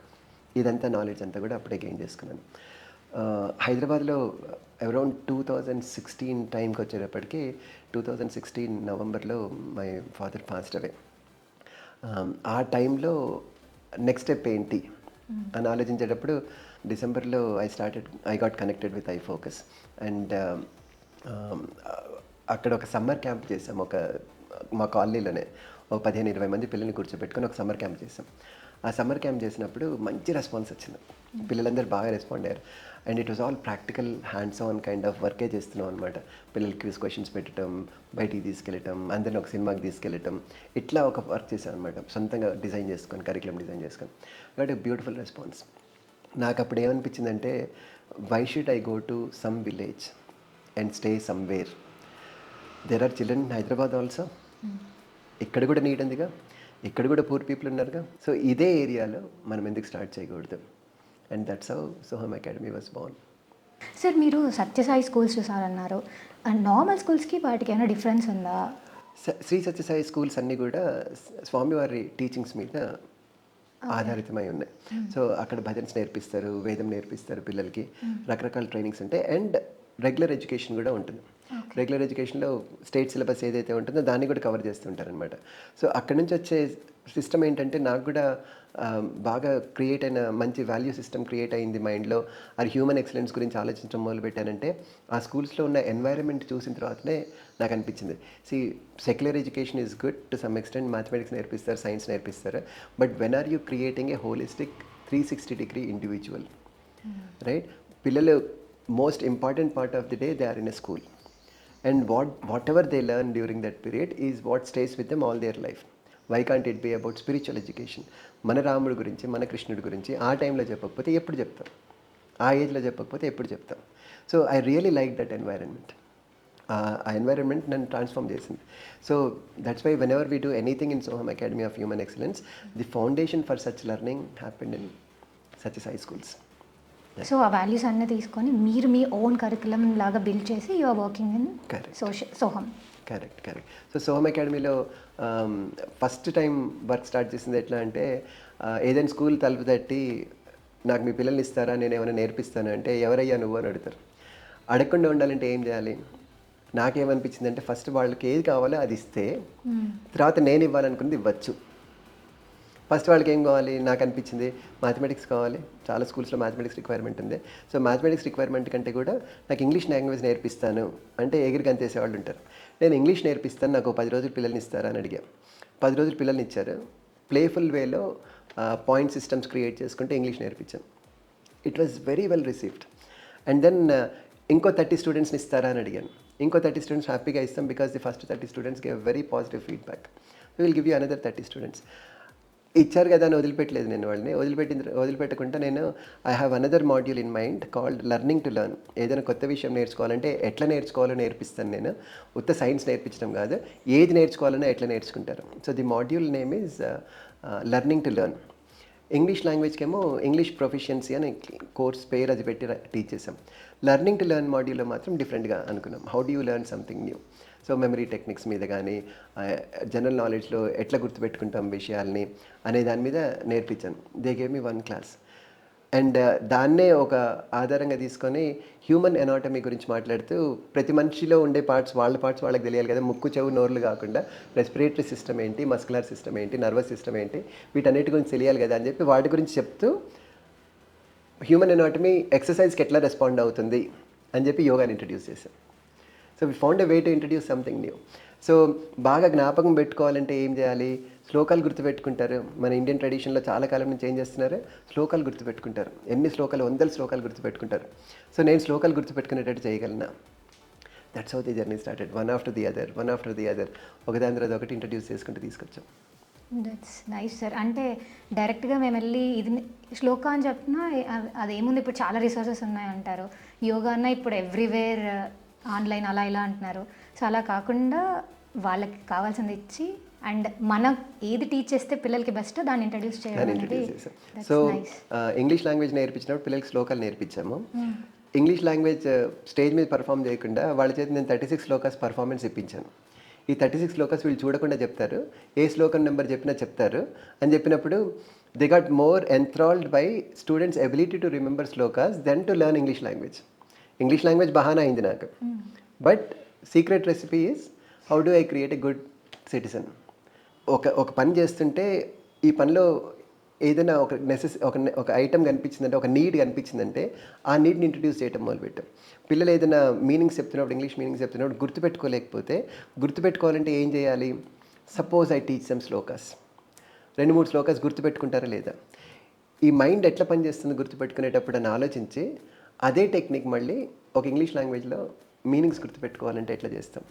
ఇదంతా నాలెడ్జ్ అంతా కూడా అప్పుడే గెయిన్ చేసుకున్నాను. హైదరాబాద్లో అరౌండ్ 2016 టైంకి వచ్చేటప్పటికి 2016 నవంబర్లో మై ఫాదర్ పాస్డ్ అవే. ఆ టైంలో నెక్స్ట్ స్టెప్ ఏంటి అని ఆలోచించేటప్పుడు డిసెంబర్లో I got connected with iFocus. And అక్కడ ఒక సమ్మర్ క్యాంప్ చేసాం, మా కాలనీలోనే ఒక 15-20 మంది పిల్లల్ని కూర్చోబెట్టుకొని ఒక సమ్మర్ క్యాంప్ చేసాం. ఆ సమ్మర్ క్యాంప్ చేసినప్పుడు మంచి రెస్పాన్స్ వచ్చింది, పిల్లలందరూ బాగా రెస్పాండ్ అయ్యారు. And it was all practical hands on kind of వర్కే చేస్తున్నాం అనమాట. పిల్లలకి క్విజ్ క్వశ్చన్స్ పెట్టడం, బయటికి తీసుకెళ్ళటం, అందరిని ఒక సినిమాకి తీసుకెళ్ళటం, ఇట్లా ఒక వర్క్ చేశాను అనమాట. సొంతంగా డిజైన్ చేసుకొని, కరికులం డిజైన్ చేసుకొని. But a beautiful response. నాకు అప్పుడు ఏమనిపించిందంటే, why should I go to some village and stay somewhere? There are children in Hyderabad also. ఇక్కడ కూడా నీడ్ ఉందిగా, ఇక్కడ కూడా పూర్ పీపుల్ ఉన్నారుగా. సో ఇదే ఏరియాలో మనం ఎందుకు స్టార్ట్ చేయకూడదు and that's how Soham academy was born. Sir మీరు సత్యసాయి స్కూల్స్ చూసారన్నారు, అండ్ నార్మల్ స్కూల్స్కి వాటికి ఏమైనా డిఫరెన్స్ ఉందా? శ్రీ సత్యసాయి స్కూల్స్ అన్నీ కూడా స్వామివారి టీచింగ్స్ మీద ఆధారితమై ఉన్నాయి. సో అక్కడ భజన్స్ నేర్పిస్తారు, వేదం నేర్పిస్తారు పిల్లలకి, రకరకాల ట్రైనింగ్స్ ఉంటాయి, అండ్ రెగ్యులర్ ఎడ్యుకేషన్ కూడా ఉంటుంది. రెగ్యులర్ ఎడ్యుకేషన్లో స్టేట్ సిలబస్ ఏదైతే ఉంటుందో దాన్ని కూడా కవర్ చేస్తుంటారనమాట. సో అక్కడి నుంచి వచ్చే సిస్టమ్ ఏంటంటే నాకు కూడా బాగా క్రియేట్ అయిన మంచి వాల్యూ సిస్టమ్ క్రియేట్ అయింది మైండ్లో. అది హ్యూమన్ ఎక్సలెన్స్ గురించి ఆలోచించడం మొదలుపెట్టానంటే ఆ స్కూల్స్లో ఉన్న ఎన్వైరన్మెంట్ చూసిన తర్వాతనే నాకు అనిపించింది. Secular education is good to some extent, mathematics నేర్పిస్తారు, సైన్స్ నేర్పిస్తారు, but when are you creating a holistic 360-degree individual, right? పిల్లలు most important part of the day they are in a school, and whatever they learn during that period is what stays with them all their life. Why can't it be about spiritual education? మన రాముడి గురించి, మన కృష్ణుడి గురించి ఆ టైంలో చెప్పకపోతే ఎప్పుడు చెప్తాం, ఆ ఏజ్లో చెప్పకపోతే ఎప్పుడు చెప్తాం? So I really like that environment. ఆ ఎన్వైరన్మెంట్ నన్ను ట్రాన్స్ఫార్మ్ చేసింది. So that's why whenever we do anything in Soham academy of human excellence, the foundation for such learning happened in Sathya Sai schools. So ఆ వాల్యూస్ అన్నీ తీసుకొని మీరు మీ own curriculum లాగా build చేసి you are working in Soham. Correct. So Soham అకాడమీలో first time work start చేసింది ఎట్లా అంటే, ఏదైనా స్కూల్ తలుపు తట్టి నాకు మీ పిల్లల్ని ఇస్తారా, నేను ఏమైనా నేర్పిస్తాను అంటే, ఎవరయ్యా నువ్వు అని అడుగుతారు. అడగకుండా ఉండాలంటే ఏం చేయాలి? నాకేమనిపించింది అంటే, ఫస్ట్ వాళ్ళకి ఏది కావాలో అది ఇస్తే తర్వాత నేను ఇవ్వాలనుకున్నది ఇవ్వచ్చు. ఫస్ట్ వాళ్ళకి ఏం కావాలి? నాకు అనిపించింది మ్యాథమెటిక్స్ కావాలి, చాలా స్కూల్స్లో మ్యాథమెటిక్స్ రిక్వైర్మెంట్ ఉంది. సో మ్యాథమెటిక్స్ రిక్వైర్మెంట్ కంటే కూడా నాకు ఇంగ్లీష్ లాంగ్వేజ్ నేర్పిస్తాను అంటే ఎగిరికి అంతేసే వాళ్ళు ఉంటారు. నేను ఇంగ్లీష్ నేర్పిస్తాను, నాకు 10 రోజులు పిల్లల్ని ఇస్తారా అని అడిగాను. 10 రోజులు పిల్లల్ని ఇచ్చారు. ప్లేఫుల్ వేలో పాయింట్ సిస్టమ్స్ క్రియేట్ చేసుకుంటే ఇంగ్లీష్ నేర్పించాను. It was very well received. And then ఇంకో 30 స్టూడెంట్స్ని ఇస్తారా అని అడిగాను. ఇంకో 30 స్టూడెంట్స్ హ్యాపీగా ఇస్తాం, because the first 30 students gave very positive feedback. We will give you another 30 students. ఇచ్చారు కదా అని వదిలిపెట్టలేదు నేను వాళ్ళని. వదిలిపెట్టకుండా నేను I have another module in mind called learning to learn. ఏదైనా కొత్త విషయం నేర్చుకోవాలంటే ఎట్లా నేర్చుకోవాలో నేర్పిస్తాను నేను. ఉత్త సైన్స్ నేర్పించడం కాదు, ఏది నేర్చుకోవాలన్నా ఎట్లా నేర్చుకుంటారు. So the module name is learning to learn. English లాంగ్వేజ్కేమో ఇంగ్లీష్ ప్రొఫిషియన్సీ అని కోర్స్ పేరు అది పెట్టి టీచ్ చేసాం. లెర్నింగ్ టు లెర్న్ మాడ్యూల్లో మాత్రం డిఫరెంట్గా అనుకున్నాం. How do you learn something new? So memory techniques మీద కానీ, జనరల్ నాలెడ్జ్లో ఎట్లా గుర్తుపెట్టుకుంటాం విషయాల్ని అనే దాని మీద నేర్పించాను. They gave me 1 class. And దాన్నే ఒక ఆధారంగా తీసుకొని హ్యూమన్ ఎనాటమీ గురించి మాట్లాడుతూ, ప్రతి మనిషిలో ఉండే పార్ట్స్ వాళ్ళకి తెలియాలి కదా, ముక్కు చెవు నోర్లు కాకుండా రెస్పిరేటరీ సిస్టమ్ ఏంటి, మస్కులర్ సిస్టమ్ ఏంటి, నర్వస్ సిస్టమ్ ఏంటి, వీటన్నిటి గురించి తెలియాలి కదా అని చెప్పి వాటి గురించి చెప్తూ హ్యూమన్ ఎనాటమీ ఎక్సర్సైజ్కి ఎట్లా రెస్పాండ్ అవుతుంది అని చెప్పి యోగాని ఇంట్రడ్యూస్ చేశాం. So we found a way to introduce something new. So బాగా జ్ఞాపకం పెట్టుకోవాలంటే ఏం చేయాలి? శ్లోకాలు గుర్తుపెట్టుకుంటారు. మన ఇండియన్ ట్రెడిషన్లో చాలా కాలం నుంచి ఏం చేస్తున్నారు? శ్లోకాలు గుర్తుపెట్టుకుంటారు. ఎన్ని శ్లోకాలు, 100 శ్లోకాలు గుర్తుపెట్టుకుంటారు. సో నేను శ్లోకాలు గుర్తుపెట్టుకునేటట్టు చేయగలనా? That's how the journey started. One after the other ఒకదాని తర్వాత ఒకటి ఇంట్రడ్యూస్ చేసుకుంటూ తీసుకొచ్చాం. That's nice sir. అంటే డైరెక్ట్గా మేము వెళ్ళి ఇది శ్లోక అని చెప్పినా అదేముంది, ఇప్పుడు చాలా రిసోర్సెస్ ఉన్నాయంటారు. యోగా అన్న ఇప్పుడు ఎవ్రీవేర్ ఆన్లైన్ అలా ఇలా అంటున్నారు. సో అలా కాకుండా వాళ్ళకి కావాల్సింది ఇచ్చి, అండ్ మనం ఏది టీచ్ చేస్తే పిల్లలకి బెస్ట్ దాన్ని ఇంట్రడ్యూస్ చేయాలి. సో ఇంగ్లీష్ లాంగ్వేజ్ నేర్పించినప్పుడు పిల్లలకి శ్లోకాలు నేర్పించాము. ఇంగ్లీష్ లాంగ్వేజ్ స్టేజ్ మీద పర్ఫామ్ చేయకుండా వాళ్ళ చేతి నేను 36 శ్లోకాస్ పర్ఫార్మెన్స్ ఇప్పించాను. ఈ 36 శ్లోకాస్ వీళ్ళు చూడకుండా చెప్తారు, ఏ శ్లోకం నెంబర్ చెప్పినా చెప్తారు అని చెప్పినప్పుడు they got more enthralled by students ability to remember shlokas then to learn English language. English language బహానా అయింది నాకు, but secret recipe is how do I create a good citizen. ఒక పని చేస్తుంటే ఈ పనిలో ఏదైనా ఒక ఐటమ్ కనిపించిందంటే, ఒక నీడ్ కనిపించిందంటే ఆ నీడ్ని ఇంట్రడ్యూస్ చేయడం మొదలుపెట్టాం. పిల్లలు ఏదైనా మీనింగ్స్ చెప్తున్నప్పుడు, ఇంగ్లీష్ మీనింగ్స్ చెప్తున్నప్పుడు గుర్తుపెట్టుకోవాలంటే ఏం చేయాలి? Suppose I teach some shlokas, 2-3 shlokas గుర్తుపెట్టుకుంటారా లేదా? ఈ మైండ్ ఎట్లా పనిచేస్తుంది గుర్తుపెట్టుకునేటప్పుడు అని ఆలోచించి అదే టెక్నిక్ మళ్ళీ ఒక ఇంగ్లీష్ లాంగ్వేజ్లో మీనింగ్స్ గుర్తుపెట్టుకోవాలంటే ఎట్లా చేస్తాం,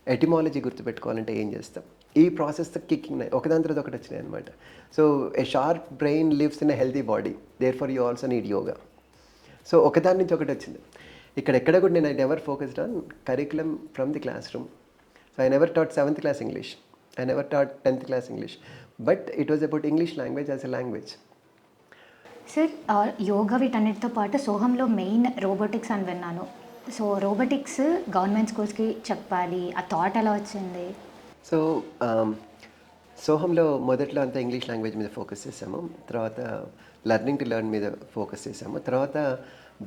ఎటిమాలజీ గుర్తుపెట్టుకోవాలంటే ఏం చేస్తాం, ఈ ప్రాసెస్తో కిక్కింగ్ ఒకదాని తర్వాత ఒకటి వచ్చినాయి అనమాట. So a sharp brain lives in a healthy body, therefore you also need yoga. So ఒకదాని నుంచి ఒకటి వచ్చింది. ఎక్కడ కూడా నేను I never focused on curriculum from the classroom. So I never taught 7th class English, I never taught 10th class English, but it was about English language as a language. Sir yoga వీటన్నిటితో పాటు సోహంలో main robotics అని విన్నాను. So robotics government స్కూల్స్కి చెప్పాలి, ఆ thought ఎలా వచ్చింది? So సోహంలో మొదట్లో అంతా ఇంగ్లీష్ లాంగ్వేజ్ మీద ఫోకస్ చేసాము. తర్వాత లెర్నింగ్ టు లెర్న్ మీద ఫోకస్ చేసాము. తర్వాత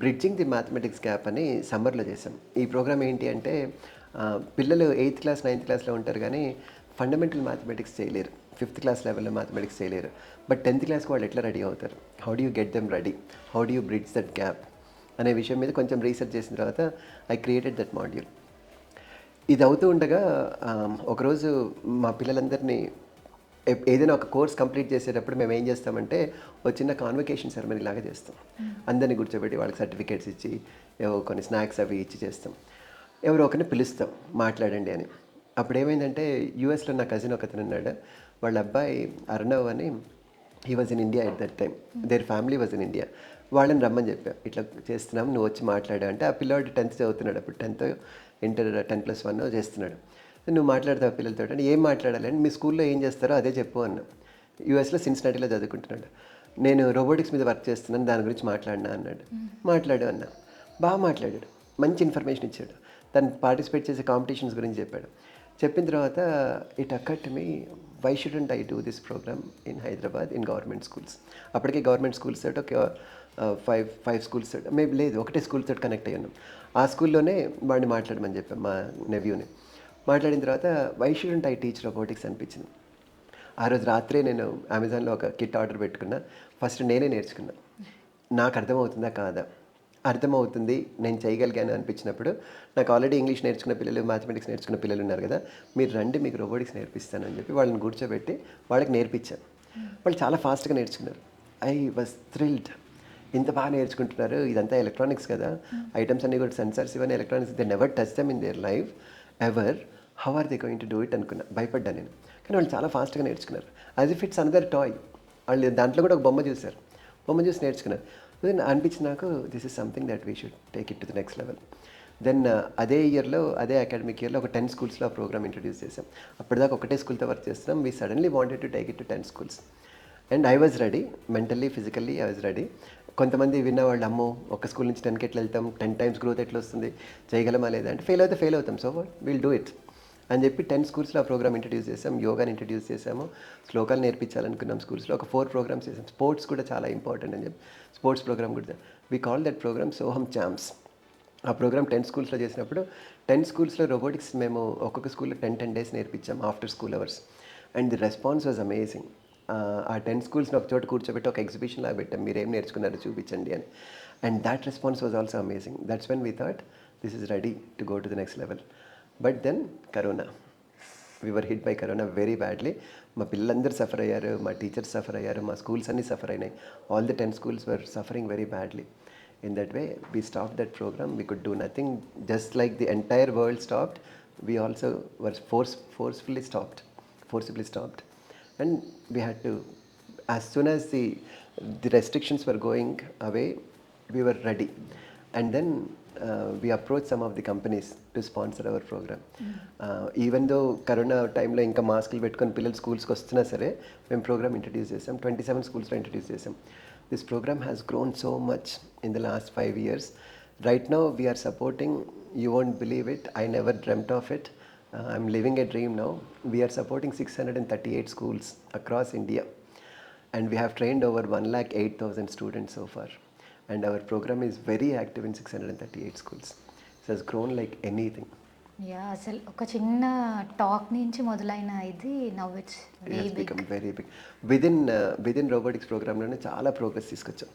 బ్రిడ్జింగ్ ది మ్యాథమెటిక్స్ గ్యాప్ అని సమ్మర్లో చేసాం. ఈ ప్రోగ్రామ్ ఏంటి అంటే పిల్లలు 8th క్లాస్ 9th క్లాస్లో ఉంటారు కానీ ఫండమెంటల్ మ్యాథమెటిక్స్ చేయలేరు. 5th క్లాస్ లెవెల్లో మ్యాథమెటిక్స్ చేయలేరు. బట్ 10th క్లాస్కి వాళ్ళు ఎట్లా రెడీ అవుతారు, how do you get them ready, how do you bridge that gap అనే విషయం మీద కొంచెం రీసెర్చ్ చేసిన తర్వాత ఐ క్రియేటెడ్ దట్ మాడ్యూల్. ఇది అవుతూ ఉండగా ఒకరోజు మా పిల్లలందరినీ ఏదైనా ఒక కోర్స్ కంప్లీట్ చేసేటప్పుడు మేము ఏం చేస్తామంటే ఒక చిన్న కాన్వకేషన్ సెరమనీ లాగా చేస్తాం. అందరినీ కూర్చోబెట్టి వాళ్ళకి సర్టిఫికేట్స్ ఇచ్చి ఏవో కొన్ని స్నాక్స్ అవి ఇచ్చి చేస్తాం. ఎవరో ఒకరిని పిలుస్తాం మాట్లాడండి అని. అప్పుడు ఏమైందంటే యూఎస్లో నా కజిన్ ఒకతను ఉన్నాడు. వాళ్ళ అబ్బాయి అర్ణవ్ అని, he was in India at that time, their family was in India. వాళ్ళని రమ్మని చెప్పాం, ఇట్లా చేస్తున్నాం నువ్వు వచ్చి మాట్లాడా అంటే, ఆ పిల్లాడు 10th చదువుతున్నాడు అప్పుడు, 10th ఇంటర్ 10+1 చేస్తున్నాడు. నువ్వు మాట్లాడతావు పిల్లలతో అంటే, ఏం మాట్లాడాలి అంటే మీ స్కూల్లో ఏం చేస్తారో అదే చెప్పు అన్నా. యూఎస్లో సిన్సినాటీలో చదువుకుంటున్నాడు. నేను రోబోటిక్స్ మీద వర్క్ చేస్తున్నాను, దాని గురించి మాట్లాడినా అన్నాడు. మాట్లాడు అన్నా. బాగా మాట్లాడాడు, మంచి ఇన్ఫర్మేషన్ ఇచ్చాడు. తను పార్టిసిపేట్ చేసే కాంపిటీషన్స్ గురించి చెప్పాడు. చెప్పిన తర్వాత it occurred to me, why shouldn't I do this program in Hyderabad in government schools. అప్పటికే గవర్నమెంట్ స్కూల్స్ తోటి ఒక ఫైవ్ స్కూల్స్ తోటి మేబీ లేదు, ఒకటే స్కూల్ తోటి కనెక్ట్ అయ్యాను. ఆ స్కూల్లోనే వాడిని మాట్లాడమని చెప్పాను, మా నెవ్యూని. మాట్లాడిన తర్వాత why shouldn't I teach robotics అనిపించింది. ఆ రోజు రాత్రే నేను అమెజాన్లో ఒక కిట్ ఆర్డర్ పెట్టుకున్నా. ఫస్ట్ నేనే నేర్చుకున్నా, నాకు అర్థమవుతుందా కాదా, అర్థమవుతుంది నేను చేయగలిగాను అనిపించినప్పుడు, నాకు ఆల్రెడీ ఇంగ్లీష్ నేర్చుకున్న పిల్లలు, మ్యాథమెటిక్స్ నేర్చుకున్న పిల్లలు ఉన్నారు కదా, మీరు రండి మీకు రోబోటిక్స్ నేర్పిస్తానని చెప్పి వాళ్ళని కూర్చోబెట్టి వాళ్ళకి నేర్పించాను. వాళ్ళు చాలా ఫాస్ట్గా నేర్చుకున్నారు. ఐ వాజ్ థ్రిల్డ్, ఇంత బాగా నేర్చుకుంటున్నారు, ఇదంతా ఎలక్ట్రానిక్స్ కదా, ఐటమ్స్ అన్నీ కూడా సెన్సార్స్ ఇవన్నీ electronics, they never touch them in their life ever, how are they going to do it అనుకున్నా, భయపడ్డా నేను. కానీ వాళ్ళు చాలా ఫాస్ట్గా నేర్చుకున్నారు, as if it's another toy. వాళ్ళు దాంట్లో కూడా ఒక బొమ్మ చూశారు, బొమ్మ చూసి నేర్చుకున్నారు. దెన్ అనిపించింది నాకు, this is something that we should take it to the next level. Then అదే ఇయర్లో, అదే అకాడమిక్ ఇయర్లో ఒక 10 స్కూల్స్లో ఆ ప్రోగ్రామ్ ఇంట్రడ్యూస్ చేసాం. అప్పటిదాకా ఒకటే స్కూల్తో వర్క్ చేస్తున్నాం. We suddenly wanted to take it to 10 schools. And I was ready, mentally physically I was ready. కొంతమంది విన్నవాళ్ళు, అమ్మో ఒక స్కూల్ నుంచి 10కి ఎట్లా వెళ్తాం, 10 times గ్రోత్ ఎట్లా వస్తుంది, చేయగలమా లేదా అంటే, ఫెయిల్ అవుతాం, so what, will do it అని చెప్పి 10 స్కూల్స్లో ఆ ప్రోగ్రామ్ ఇంట్రడ్యూస్ చేసాం. యోగాని ఇంట్రడ్యూస్ చేసాము, శ్లోకాలు నేర్పించాలనుకున్నాం స్కూల్స్లో. ఒక 4 ప్రోగ్రామ్స్ చేసాం. స్పోర్ట్స్ కూడా చాలా ఇంపార్టెంట్ అని చెప్పి స్పోర్ట్స్ ప్రోగ్రామ్ కూడా వీ కాల్ దట్ ప్రోగ్రామ్ సోహం ఛాంప్స్. ఆ ప్రోగ్రామ్ 10 స్కూల్స్లో చేసినప్పుడు 10 స్కూల్స్లో రోబోటిక్స్ మేము ఒక్కొక్క స్కూల్లో 10 days నేర్పించాం after school hours. And the response was amazing. ఆ 10 స్కూల్స్ని ఒక చోట కూర్చోబెట్టి ఒక ఎగ్జిబిషన్ లాగా పెట్టాం, మీరు ఏం నేర్చుకున్నారో చూపించండి అని. And that response was also amazing. That's when we thought this is ready to go to the next level. But then corona, we were hit by corona very badly. మా పిల్లలందరూ సఫర్ అయ్యారు, మా టీచర్స్ సఫర్ అయ్యారు, మా schools అన్నీ suffer అయినాయి. All the 10 schools were suffering very badly. In that way, we stopped that program. We could do nothing. Just like the entire world stopped, we also were forcibly stopped. And we had to, as soon as the restrictions were going away, we were ready. And then we approached some of the companies to sponsor our program. Even though corona టైంలో ఇంకా మాస్కులు పెట్టుకొని పిల్లలు స్కూల్స్కి వస్తున్నా సరే, మేము programme introduce చేసాం. 27 schools ఇంట్రడ్యూస్ చేసాం. This programme has grown so much in the last 5 years. Right now we're supporting, you won't believe it, I never dreamt of it, I'm living a dream now. We're supporting 638 schools across India. And we have trained over 108,000 students so far. And our program is very active in 638 schools. It has grown like anything. Yeah, అసలు ఒక చిన్న talk నుంచి మొదలైన ఇది now it's become very big. Within robotics ప్రోగ్రాంలోనే చాలా progress తీసుకొచ్చాం.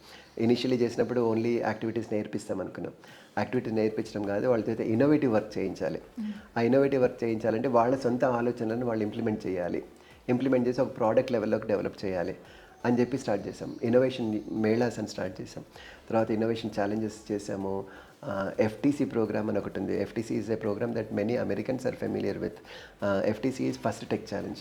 Initially చేసినప్పుడు ఓన్లీ యాక్టివిటీస్ నేర్పిస్తాం అనుకున్నాం. యాక్టివిటీస్ నేర్పించడం కాదు, వాళ్ళతో ఇన్నోవేటివ్ వర్క్ చేయించాలి. ఆ ఇన్నోవేటివ్ వర్క్ చేయించాలంటే వాళ్ళ సొంత ఆలోచనలను వాళ్ళు ఇంప్లిమెంట్ చేయాలి. ఇంప్లిమెంట్ చేసి ఒక ప్రోడక్ట్ లెవెల్లోకి డెవలప్ చేయాలి అని చెప్పి స్టార్ట్ చేసాం. ఇన్నోవేషన్ మేళాస్ అని స్టార్ట్ చేసాం. తర్వాత ఇన్నోవేషన్ ఛాలెంజెస్ చేసాము. FTC ప్రోగ్రామ్ అని ఒకటి ఉంది. FTC is a programme that many Americans are familiar with. FTC is first tech challenge.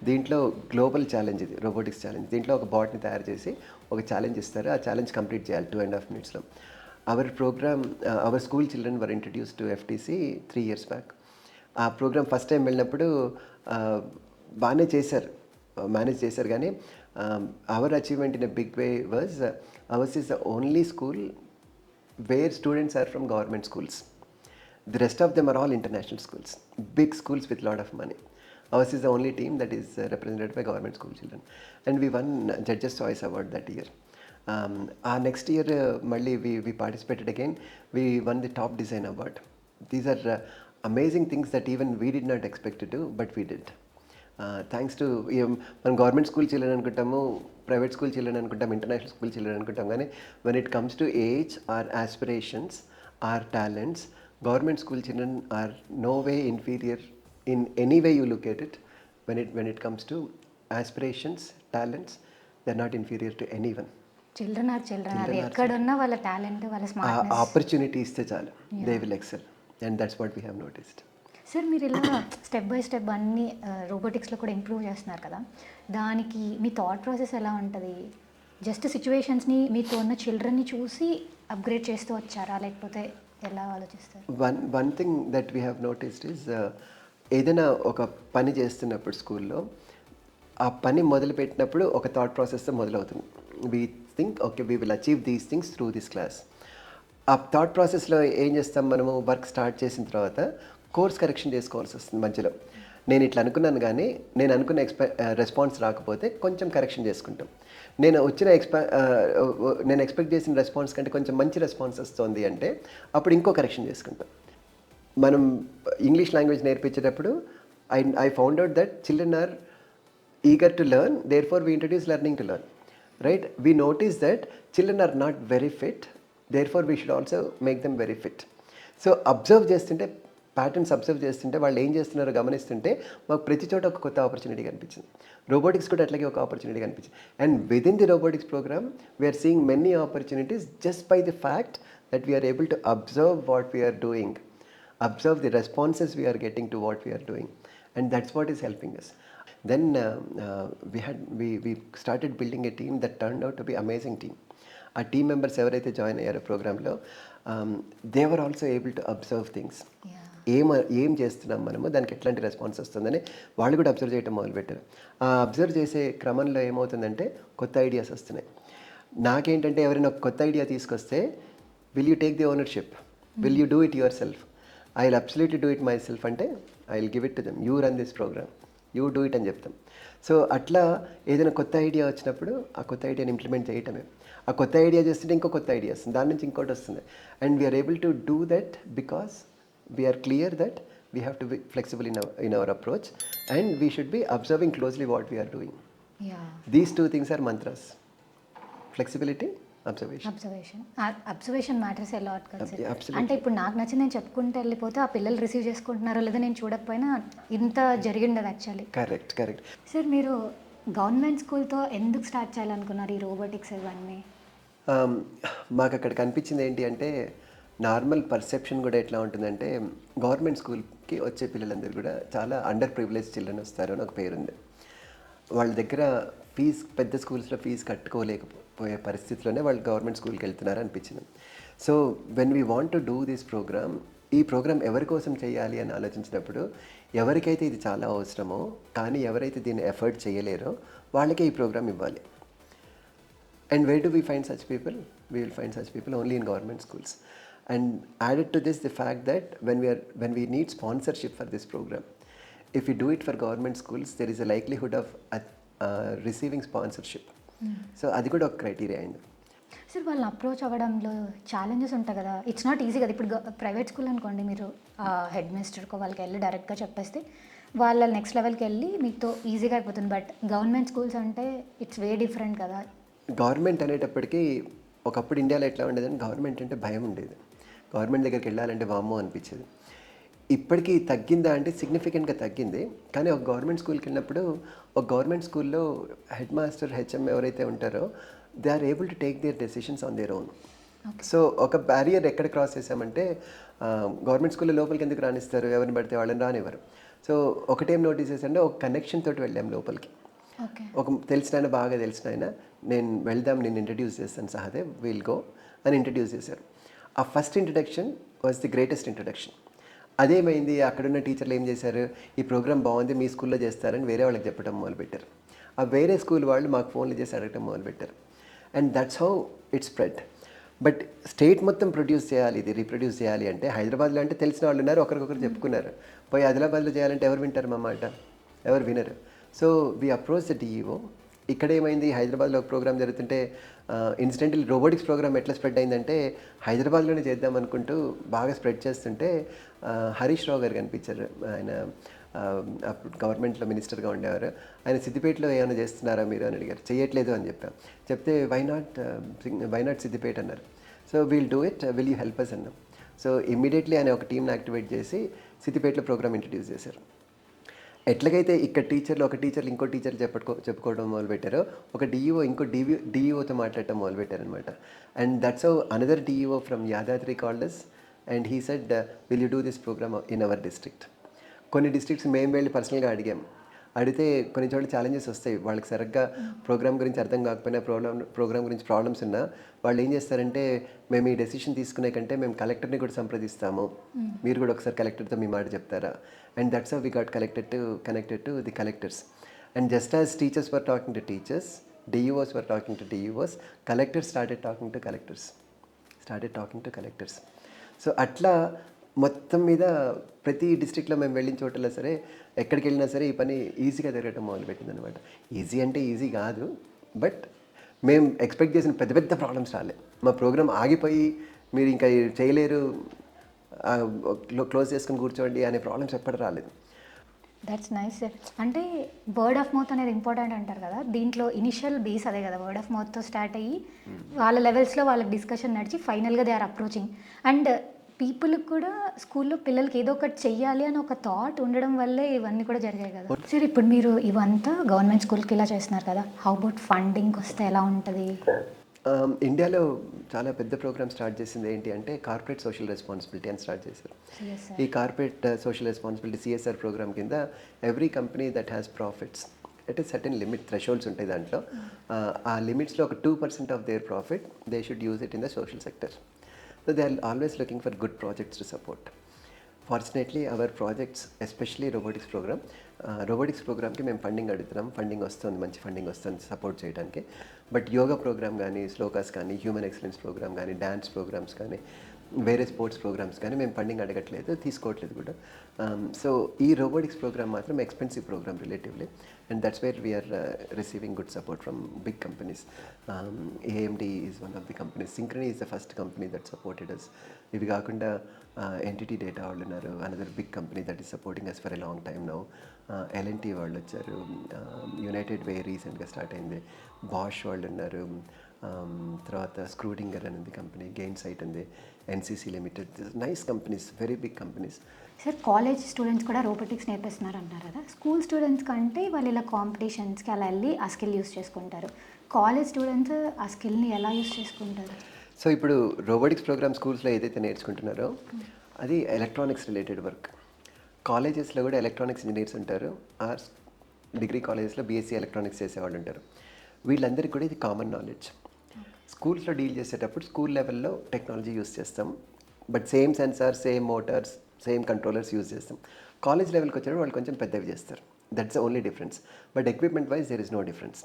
దీంట్లో గ్లోబల్ ఛాలెంజ్ ఇది, రోబోటిక్స్ ఛాలెంజ్. దీంట్లో ఒక బాట్ని తయారు చేసి ఒక ఛాలెంజ్ ఇస్తారు, ఆ ఛాలెంజ్ కంప్లీట్ చేయాలి 2.5 minutesలో. Our program, our school children were introduce to FTC 3 years back. ఆ ప్రోగ్రామ్ ఫస్ట్ టైం వెళ్ళినప్పుడు బాగానే చేశారు, మేనేజ్ చేశారు. కానీ our achievement in a big way was ours is the only school where students are from government schools. The rest of them are all international schools, big schools with lot of money. Ours is the only team that is represented by government school children, and we won Judges Choice Award that year. Our next year, Malli, we participated again. We won the top design award. These are amazing things that even we did not expect to do, but we did. Thanks to మనం government school children అనుకుంటాము, private school children అనుకుంటాం, international school children అనుకుంటాం, కానీ when it comes to age, our aspirations, our talents, government school children are no way inferior in any way you look at it. When it comes to aspirations, talents, they are not inferior to anyone. Children are children, అది ఎక్కడున్నా వాళ్ళ talent, వాళ్ళ smartness, opportunity ఇస్తే చాలు, they will excel, and that's what we have noticed. Sir మీరు ఇలా step by step అన్ని రోబోటిక్స్లో కూడా ఇంప్రూవ్ చేస్తున్నారు కదా, దానికి మీ థాట్ ప్రాసెస్ ఎలా ఉంటుంది? జస్ట్ సిచ్యువేషన్స్ని మీతో ఉన్న చిల్డ్రన్ని చూసి అప్గ్రేడ్ చేస్తూ వచ్చారా, లేకపోతే ఎలా ఆలోచిస్తారు? One thing that we have noticed is, ఏదైనా ఒక పని చేస్తున్నప్పుడు స్కూల్లో ఆ పని మొదలుపెట్టినప్పుడు ఒక థాట్ ప్రాసెస్తో మొదలవుతుంది. We think okay, we will achieve these things through this class. ఆ థాట్ ప్రాసెస్లో ఏం చేస్తాం, మనము వర్క్ స్టార్ట్ చేసిన తర్వాత కోర్స్ కరెక్షన్ చేసుకోవాల్సి వస్తుంది మధ్యలో. నేను ఇట్లా అనుకున్నాను కానీ నేను అనుకున్న రెస్పాన్స్ రాకపోతే కొంచెం కరెక్షన్ చేసుకుంటాం. నేను ఎక్స్పెక్ట్ చేసిన రెస్పాన్స్ కంటే కొంచెం మంచి రెస్పాన్స్ వస్తుంది అంటే అప్పుడు ఇంకో కరెక్షన్ చేసుకుంటాం. మనం ఇంగ్లీష్ లాంగ్వేజ్ నేర్పించేటప్పుడు I found out that children are eager to learn, therefore we introduce learning to learn, right? We notice that children are not very fit, therefore we should also make them very fit. So observe చేస్తుంటే, patterns observe చేస్తుంటే, వాళ్ళు ఏం చేస్తున్నారో గమనిస్తుంటే మాకు ప్రతి చోట ఒక కొత్త ఆపర్చునిటీ కనిపించింది. రోబోటిక్స్ కూడా అట్లాగే ఒక ఆపర్చునిటీ కనిపించింది. And with in the robotics programme we're seeing many opportunities just by the fact that we're able to observe what we're doing, observe the responses we're getting to what we're doing, and that's what is helping us. Then we started building a team that turned out to be amazing team. Our team members ఎవరైతే join అయ్యారో ప్రోగ్రాంలో, they were also able to observe things. ఏం చేస్తున్నాం మనము, దానికి ఎట్లాంటి response వస్తుందని వాళ్ళు కూడా అబ్జర్వ్ చేయడం మొదలుపెట్టారు. ఆ అబ్జర్వ్ చేసే క్రమంలో ఏమవుతుందంటే కొత్త ఐడియాస్ వస్తున్నాయి. నాకేంటంటే ఎవరైనా ఒక కొత్త ఐడియా తీసుకొస్తే, will you take the ownership, will you do it yourself, I will absolutely do it myself అంటే I will give it to them, you run this program, you do it అని చెప్తాం. So అట్లా ఏదైనా కొత్త idea వచ్చినప్పుడు ఆ కొత్త ఐడియాని ఇంప్లిమెంట్ చేయటమే. ఆ కొత్త ఐడియా చేస్తుంటే ఇంకో కొత్త ఐడియా వస్తుంది, దాని నుంచి ఇంకోటి వస్తుంది. And we're able to do that because we're clear that we have to be flexible in our approach and we should be observing closely what we're doing. These two things are mantras: flexibility, observation matters ఎలా అంటే ఇప్పుడు నాకు నచ్చింది నేను చెప్పుకుంటూ వెళ్ళిపోతే ఆ పిల్లలు రిసీవ్ చేసుకుంటున్నారో లేదా నేను చూడకపోయినా ఇంత జరిగిండదు యాక్చువల్లీ. కరెక్ట్. సార్ మీరు గవర్నమెంట్ స్కూల్తో ఎందుకు స్టార్ట్ చేయాలనుకున్నారు ఈ రోబోటిక్స్ ఇవన్నీ? మాకు అక్కడ కనిపించింది ఏంటి అంటే, నార్మల్ పర్సెప్షన్ కూడా ఎట్లా ఉంటుందంటే, గవర్నమెంట్ స్కూల్కి వచ్చే పిల్లలందరూ కూడా చాలా అండర్ ప్రివిలేజ్ చిల్డ్రన్ వస్తారు అని ఒక పేరుంది. వాళ్ళ దగ్గర ఫీజు, పెద్ద స్కూల్స్లో ఫీజు కట్టుకోలేకపోయే పరిస్థితిలోనే వాళ్ళు గవర్నమెంట్ స్కూల్కి వెళ్తున్నారు అనిపించింది. So when we want to do this programme, ఈ ప్రోగ్రామ్ ఎవరి కోసం చేయాలి అని ఆలోచించినప్పుడు, ఎవరికైతే ఇది చాలా అవసరమో కానీ ఎవరైతే దీన్ని ఎఫర్ట్ చేయలేరో వాళ్ళకే ఈ ప్రోగ్రామ్ ఇవ్వాలి. And where do we find such people? We will find such people only in government schools. And added to this, the fact that when we need sponsorship for this program, if we do it for government schools, there is a likelihood of receiving sponsorship. So అది కూడా ఒక criteria అయింది. Sir వాళ్ళని approach అవ్వడంలో challenges ఉంటాయి కదా, it's not easy కదా. ఇప్పుడు private school అనుకోండి, మీరు హెడ్ మినిస్టర్కో వాళ్ళకి వెళ్ళి డైరెక్ట్గా చెప్పేస్తే వాళ్ళ నెక్స్ట్ లెవెల్కి వెళ్ళి మీతో ఈజీగా అయిపోతుంది. బట్ గవర్నమెంట్ స్కూల్స్ అంటే ఇట్స్ వే డిఫరెంట్ కదా. గవర్నమెంట్ అనేటప్పటికీ ఒకప్పుడు ఇండియాలో ఎట్లా ఉండేదని, గవర్నమెంట్ అంటే భయం ఉండేది. గవర్నమెంట్ దగ్గరికి వెళ్ళాలంటే వామ్మో అనిపించేది. ఇప్పటికీ తగ్గిందా అంటే సిగ్నిఫికెంట్గా తగ్గింది. కానీ ఒక గవర్నమెంట్ స్కూల్కి వెళ్ళినప్పుడు, ఒక గవర్నమెంట్ స్కూల్లో హెడ్ మాస్టర్, హెచ్ఎం ఎవరైతే ఉంటారో, they are able to take their decisions on their own. So ఒక బ్యారియర్ ఎక్కడ క్రాస్ చేసామంటే, గవర్నమెంట్ స్కూల్లో లోపలికి ఎందుకు రానిస్తారు, ఎవరిని పడితే వాళ్ళని రానివ్వరు. సో ఒకటేం నోటీస్ చేశారంటే, ఒక కనెక్షన్ తోటి వెళ్ళాం లోపలికి. ఒక తెలిసిన బాగా తెలిసిన ఆయన, నేను వెళ్దాం, నేను ఇంట్రడ్యూస్ చేస్తాను సహదేవ్, విల్ గో అని ఇంట్రడ్యూస్ చేశారు. ఆ first introduction was the greatest introduction. అదేమైంది, అక్కడున్న టీచర్లు ఏం చేశారు, ఈ ప్రోగ్రామ్ బాగుంది, మీ స్కూల్లో చేస్తారని వేరే వాళ్ళకి చెప్పడం మొదలుపెట్టారు. ఆ వేరే స్కూల్ వాళ్ళు మాకు ఫోన్లు చేసి అడగటం మొదలుపెట్టారు. And that's how it spread. But state మొత్తం ప్రొడ్యూస్ చేయాలి, ఇది రీప్రొడ్యూస్ చేయాలి అంటే హైదరాబాద్లో అంటే తెలిసిన వాళ్ళు ఉన్నారు, ఒకరికొకరు చెప్పుకున్నారు. పోయి ఆదిలాబాద్లో చేయాలంటే ఎవరు వింటారు మా మాట? ఎవరు వినరు. So we approach the DEO. ఇక్కడ ఏమైంది, హైదరాబాద్లో ఒక ప్రోగ్రామ్ జరుగుతుంటే ఇన్సిడెంటల్ రోబోటిక్స్ ప్రోగ్రామ్ ఎట్లా స్ప్రెడ్ అయిందంటే హైదరాబాద్లోనే చేద్దాం అనుకుంటూ బాగా స్ప్రెడ్ చేస్తుంటే హరీష్ రావు గారు కనిపించారు. ఆయన అప్పుడు గవర్నమెంట్లో మినిస్టర్గా ఉండేవారు. ఆయన సిద్దిపేటలో ఏమైనా చేస్తున్నారా మీరు అని అడిగారు. చేయట్లేదు అని చెప్పాం. చెప్తే వై నాట్ సిద్దిపేట అన్నారు. So we'll do it, will you help us అన్నాం. సో ఇమ్మీడియట్లీ ఆయన ఒక టీంని యాక్టివేట్ చేసి సిద్దిపేటలో ప్రోగ్రామ్ ఇంట్రడ్యూస్ చేశారు. ఎట్లాగైతే ఇక్కడ టీచర్లు ఒక టీచర్లు ఇంకో టీచర్లు చెప్పుకోవడం మొదలుపెట్టారో, ఒక డిఈఓ ఇంకో డిఈఓతో మాట్లాడటం మొదలుపెట్టారనమాట. And that's how another DEO from Yadadri called us and he said will you do this program in our district. కొన్ని డిస్ట్రిక్ట్స్ మేము వెళ్ళి పర్సనల్గా అడిగాం. అడిగితే కొన్ని చోట్ల ఛాలెంజెస్ వస్తాయి. వాళ్ళకి సరిగ్గా ప్రోగ్రామ్ గురించి అర్థం కాకపోయినా, ప్రోగ్రామ్ గురించి ప్రాబ్లమ్స్ ఉన్నా వాళ్ళు ఏం చేస్తారంటే, మేము ఈ డెసిషన్ తీసుకునే కంటే మేము కలెక్టర్ని కూడా సంప్రదిస్తాము, మీరు కూడా ఒకసారి కలెక్టర్తో మీ మాట చెప్తారా. And that's how we got connected to the collectors. And just as teachers were talking to teachers, DEOs were talking to DEOs, collectors started talking to collectors. So అట్లా మొత్తం మీద ప్రతి డిస్ట్రిక్ట్లో మేము వెళ్ళిన చోటలో సరే, ఎక్కడికి వెళ్ళినా సరే ఈ పని ఈజీగా జరగటం మొదలుపెట్టింది అనమాట. ఈజీ అంటే ఈజీ కాదు, బట్ మేము ఎక్స్పెక్ట్ చేసిన పెద్ద పెద్ద ప్రాబ్లమ్స్ రాలేదు. మా ప్రోగ్రామ్ ఆగిపోయి మీరు ఇంకా చేయలేరు, క్లోజ్ చేసుకుని కూర్చోండి అనే ప్రాబ్లమ్స్ ఎప్పటి రాలేదు. That's nice sir. అంటే వర్డ్ ఆఫ్ మౌత్ అనేది ఇంపార్టెంట్ అంటారు కదా, దీంట్లో ఇనిషియల్ బేస్ అదే కదా, వర్డ్ ఆఫ్ మౌత్తో స్టార్ట్ అయ్యి వాళ్ళ లెవెల్స్లో వాళ్ళకి డిస్కషన్ నడిచి ఫైనల్గా దే ఆర్ అప్రోచింగ్. అండ్ పీపుల్కి కూడా స్కూల్లో పిల్లలకి ఏదో ఒకటి చెయ్యాలి అని ఒక థాట్ ఉండడం వల్లే ఇవన్నీ కూడా జరిగాయి కదా సార్. ఇప్పుడు మీరు ఇవంతా గవర్నమెంట్ స్కూల్కి ఇలా చేస్తున్నారు కదా, హౌ అబౌట్ ఫండింగ్ వస్తే ఎలా ఉంటుంది? ఇండియాలో చాలా పెద్ద ప్రోగ్రామ్ స్టార్ట్ చేసింది ఏంటి అంటే కార్పొరేట్ సోషల్ రెస్పాన్సిబిలిటీ అని స్టార్ట్ చేశారు. ఈ corporate social responsibility CSR program కింద every company that has profits at a certain limit thresholds ఉంటాయి దాంట్లో. ఆ లిమిట్స్లో ఒక 2% of their profit they should use it in the social sector. So they are always looking for good projects to support. Fortunately, our projects, especially robotics ప్రోగ్రామ్కి మేము funding అడుగుతున్నాం. Funding వస్తుంది, మంచి ఫండింగ్ వస్తుంది సపోర్ట్ చేయడానికి. బట్ యోగా ప్రోగ్రామ్ కానీ, స్లోకాస్ కానీ, human excellence programme కానీ, డ్యాన్స్ ప్రోగ్రామ్స్ కానీ, వేరే స్పోర్ట్స్ ప్రోగ్రామ్స్ కానీ మేము ఫండింగ్ అడగట్లేదు, తీసుకోవట్లేదు కూడా. సో ఈ రోబోటిక్స్ ప్రోగ్రామ్ మాత్రం expensive program relatively, and that's where we're receiving good support from big companies. AMD is one of the companies, Synchrony is the first company that supported us. ఇవి కాకుండా NTT data వాళ్ళు ఉన్నారు, another big company that is supporting us for a long time now. LNT వాళ్ళు వచ్చారు, United వే రీసెంట్గా start అయింది, Bosch వాళ్ళు ఉన్నారు, తర్వాత స్క్రూడింగర్ అనేది కంపెనీ, గెయిన్ సైట్ ఉంది, NCC limited, nice companies, very big companies. Sir college students కూడా రోబోటిక్స్ నేర్పిస్తున్నారు అంటారు కదా, స్కూల్ స్టూడెంట్స్ కంటే వాళ్ళు ఇలా కాంపిటీషన్స్కి అలా వెళ్ళి ఆ స్కిల్ యూస్ చేసుకుంటారు, కాలేజ్ స్టూడెంట్స్ ఆ స్కిల్ని ఎలా యూస్ చేసుకుంటారు? సో ఇప్పుడు రోబోటిక్స్ ప్రోగ్రామ్ స్కూల్స్లో ఏదైతే నేర్చుకుంటున్నారో అది ఎలక్ట్రానిక్స్ రిలేటెడ్ వర్క్. కాలేజెస్లో కూడా ఎలక్ట్రానిక్స్ ఇంజనీర్స్ ఉంటారు, ఆర్ డిగ్రీ కాలేజెస్లో BSc ఎలక్ట్రానిక్స్ చేసేవాళ్ళు ఉంటారు. వీళ్ళందరికీ కూడా ఇది కామన్ నాలెడ్జ్. స్కూల్స్లో డీల్ చేసేటప్పుడు స్కూల్ లెవెల్లో టెక్నాలజీ యూస్ చేస్తాం, but same sensor, same motors, same controllers use చేస్తాం. కాలేజ్ లెవెల్కి వచ్చేటప్పుడు వాళ్ళు కొంచెం పెద్దవి చేస్తారు, that's the only difference. But equipment wise there is no difference.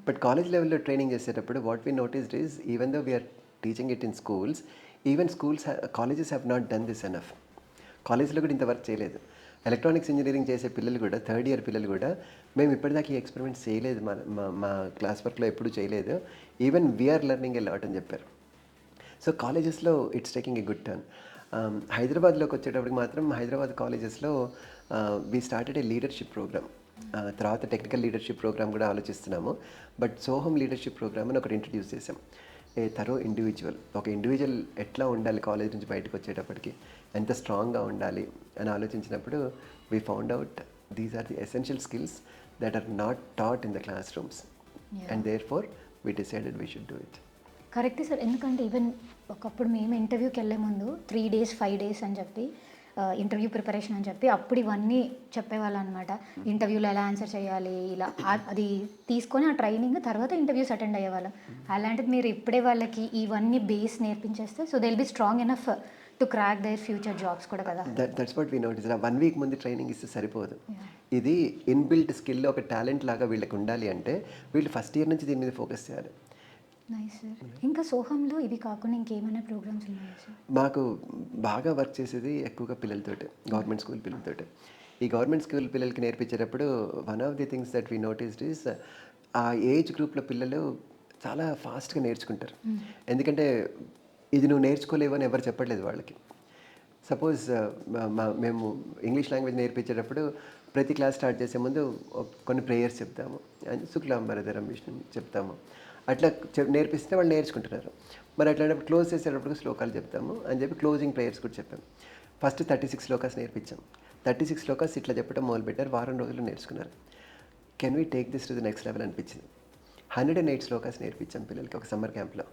But college లెవెల్లో ట్రైనింగ్ చేసేటప్పుడు what we noticed is, even though we're teaching it in schools, even colleges have not done this enough. కాలేజ్లో కూడా ఇంత work చేయలేదు. Electronics engineering చేసే పిల్లలు కూడా, third year పిల్లలు కూడా, మేము ఇప్పటిదాకా ఈ ఎక్స్పెరిమెంట్స్ చేయలేదు, మా క్లాస్ వర్క్లో ఎప్పుడు చేయలేదు, even we're learning a lot అని చెప్పారు. సో కాలేజెస్లో it's taking a good turn. హైదరాబాద్లోకి వచ్చేటప్పటికి మాత్రం హైదరాబాద్ కాలేజెస్లో we started a leadership program. తర్వాత టెక్నికల్ లీడర్షిప్ ప్రోగ్రామ్ కూడా ఆలోచిస్తున్నాము. బట్ సోహమ్ లీడర్షిప్ ప్రోగ్రామ్ అని ఒకటి ఇంట్రడ్యూస్ చేసాం. ఏ థరో ఇండివిజువల్, ఒక ఇండివిజువల్ ఎట్లా ఉండాలి కాలేజ్ నుంచి బయటకు వచ్చేటప్పటికి, ఎంత స్ట్రాంగ్గా ఉండాలి అని ఆలోచించినప్పుడు we found out these are the essential skills that are not taught in the classrooms, and therefore we decided we should do it. కరెక్టే సార్, ఎందుకంటే ఈవెన్ ఒకప్పుడు మేము ఇంటర్వ్యూకి వెళ్ళే ముందు 3 days 5 days అని చెప్పి ఇంటర్వ్యూ ప్రిపరేషన్ అని చెప్పి అప్పుడు ఇవన్నీ చెప్పేవాళ్ళు అనమాట. ఇంటర్వ్యూలో ఎలా ఆన్సర్ చేయాలి ఇలా అది తీసుకొని ఆ ట్రైనింగ్ తర్వాత ఇంటర్వ్యూస్ అటెండ్ అయ్యేవాళ్ళం. అలాంటిది మీరు ఇప్పుడే వాళ్ళకి ఇవన్నీ బేస్ నేర్పించేస్తే so they will be strong enough to crack their future jobs కూడా కదా. That's what we notice. 1 week ముందు ట్రైనింగ్ ఇస్తే సరిపోదు. ఇది ఇన్బిల్ట్ స్కిల్, ఒక టాలెంట్ లాగా వీళ్ళకి ఉండాలి అంటే వీళ్ళు ఫస్ట్ ఇయర్ నుంచి దీని మీద ఫోకస్ చేయాలి. Nice sir. ఇంకా సోహంలో ఇవి కాకుండా ఇంకేమైనా ప్రోగ్రామ్స్ ఉన్నాయా సార్? మాకు బాగా వర్క్ చేసేది ఎక్కువగా పిల్లలతోటి, గవర్నమెంట్ స్కూల్ పిల్లలతోటి. ఈ గవర్నమెంట్ స్కూల్ పిల్లలకి నేర్పించేటప్పుడు one of the things that we noticed is ఆ ఏజ్ గ్రూప్లో పిల్లలు చాలా ఫాస్ట్గా నేర్చుకుంటారు. ఎందుకంటే ఇది నువ్వు నేర్చుకోలేవు అని ఎవరు చెప్పట్లేదు వాళ్ళకి. సపోజ్ మేము ఇంగ్లీష్ లాంగ్వేజ్ నేర్పించేటప్పుడు ప్రతి క్లాస్ స్టార్ట్ చేసే ముందు కొన్ని ప్రేయర్స్ చెప్తాము, శుక్లాంబరధరం విష్ణు చెప్తాము. అట్లా నేర్పిస్తే వాళ్ళు నేర్చుకుంటున్నారు. మరి అట్లాంటప్పుడు క్లోజ్ చేసేటప్పుడు శ్లోకాలు చెప్తాము అని చెప్పి క్లోజింగ్ ప్రేయర్స్ కూడా చెప్పాము. ఫస్ట్ 36 శ్లోకాస్ నేర్పించాం. 36 శ్లోకాస్ ఇట్లా చెప్పడం మొదలుపెట్టారు. వారం రోజులు నేర్చుకున్నారు. Can we take this to the next level అనిపించింది. 108 శ్లోకాస్ నేర్పించాం పిల్లలకి ఒక సమ్మర్ క్యాంప్లో.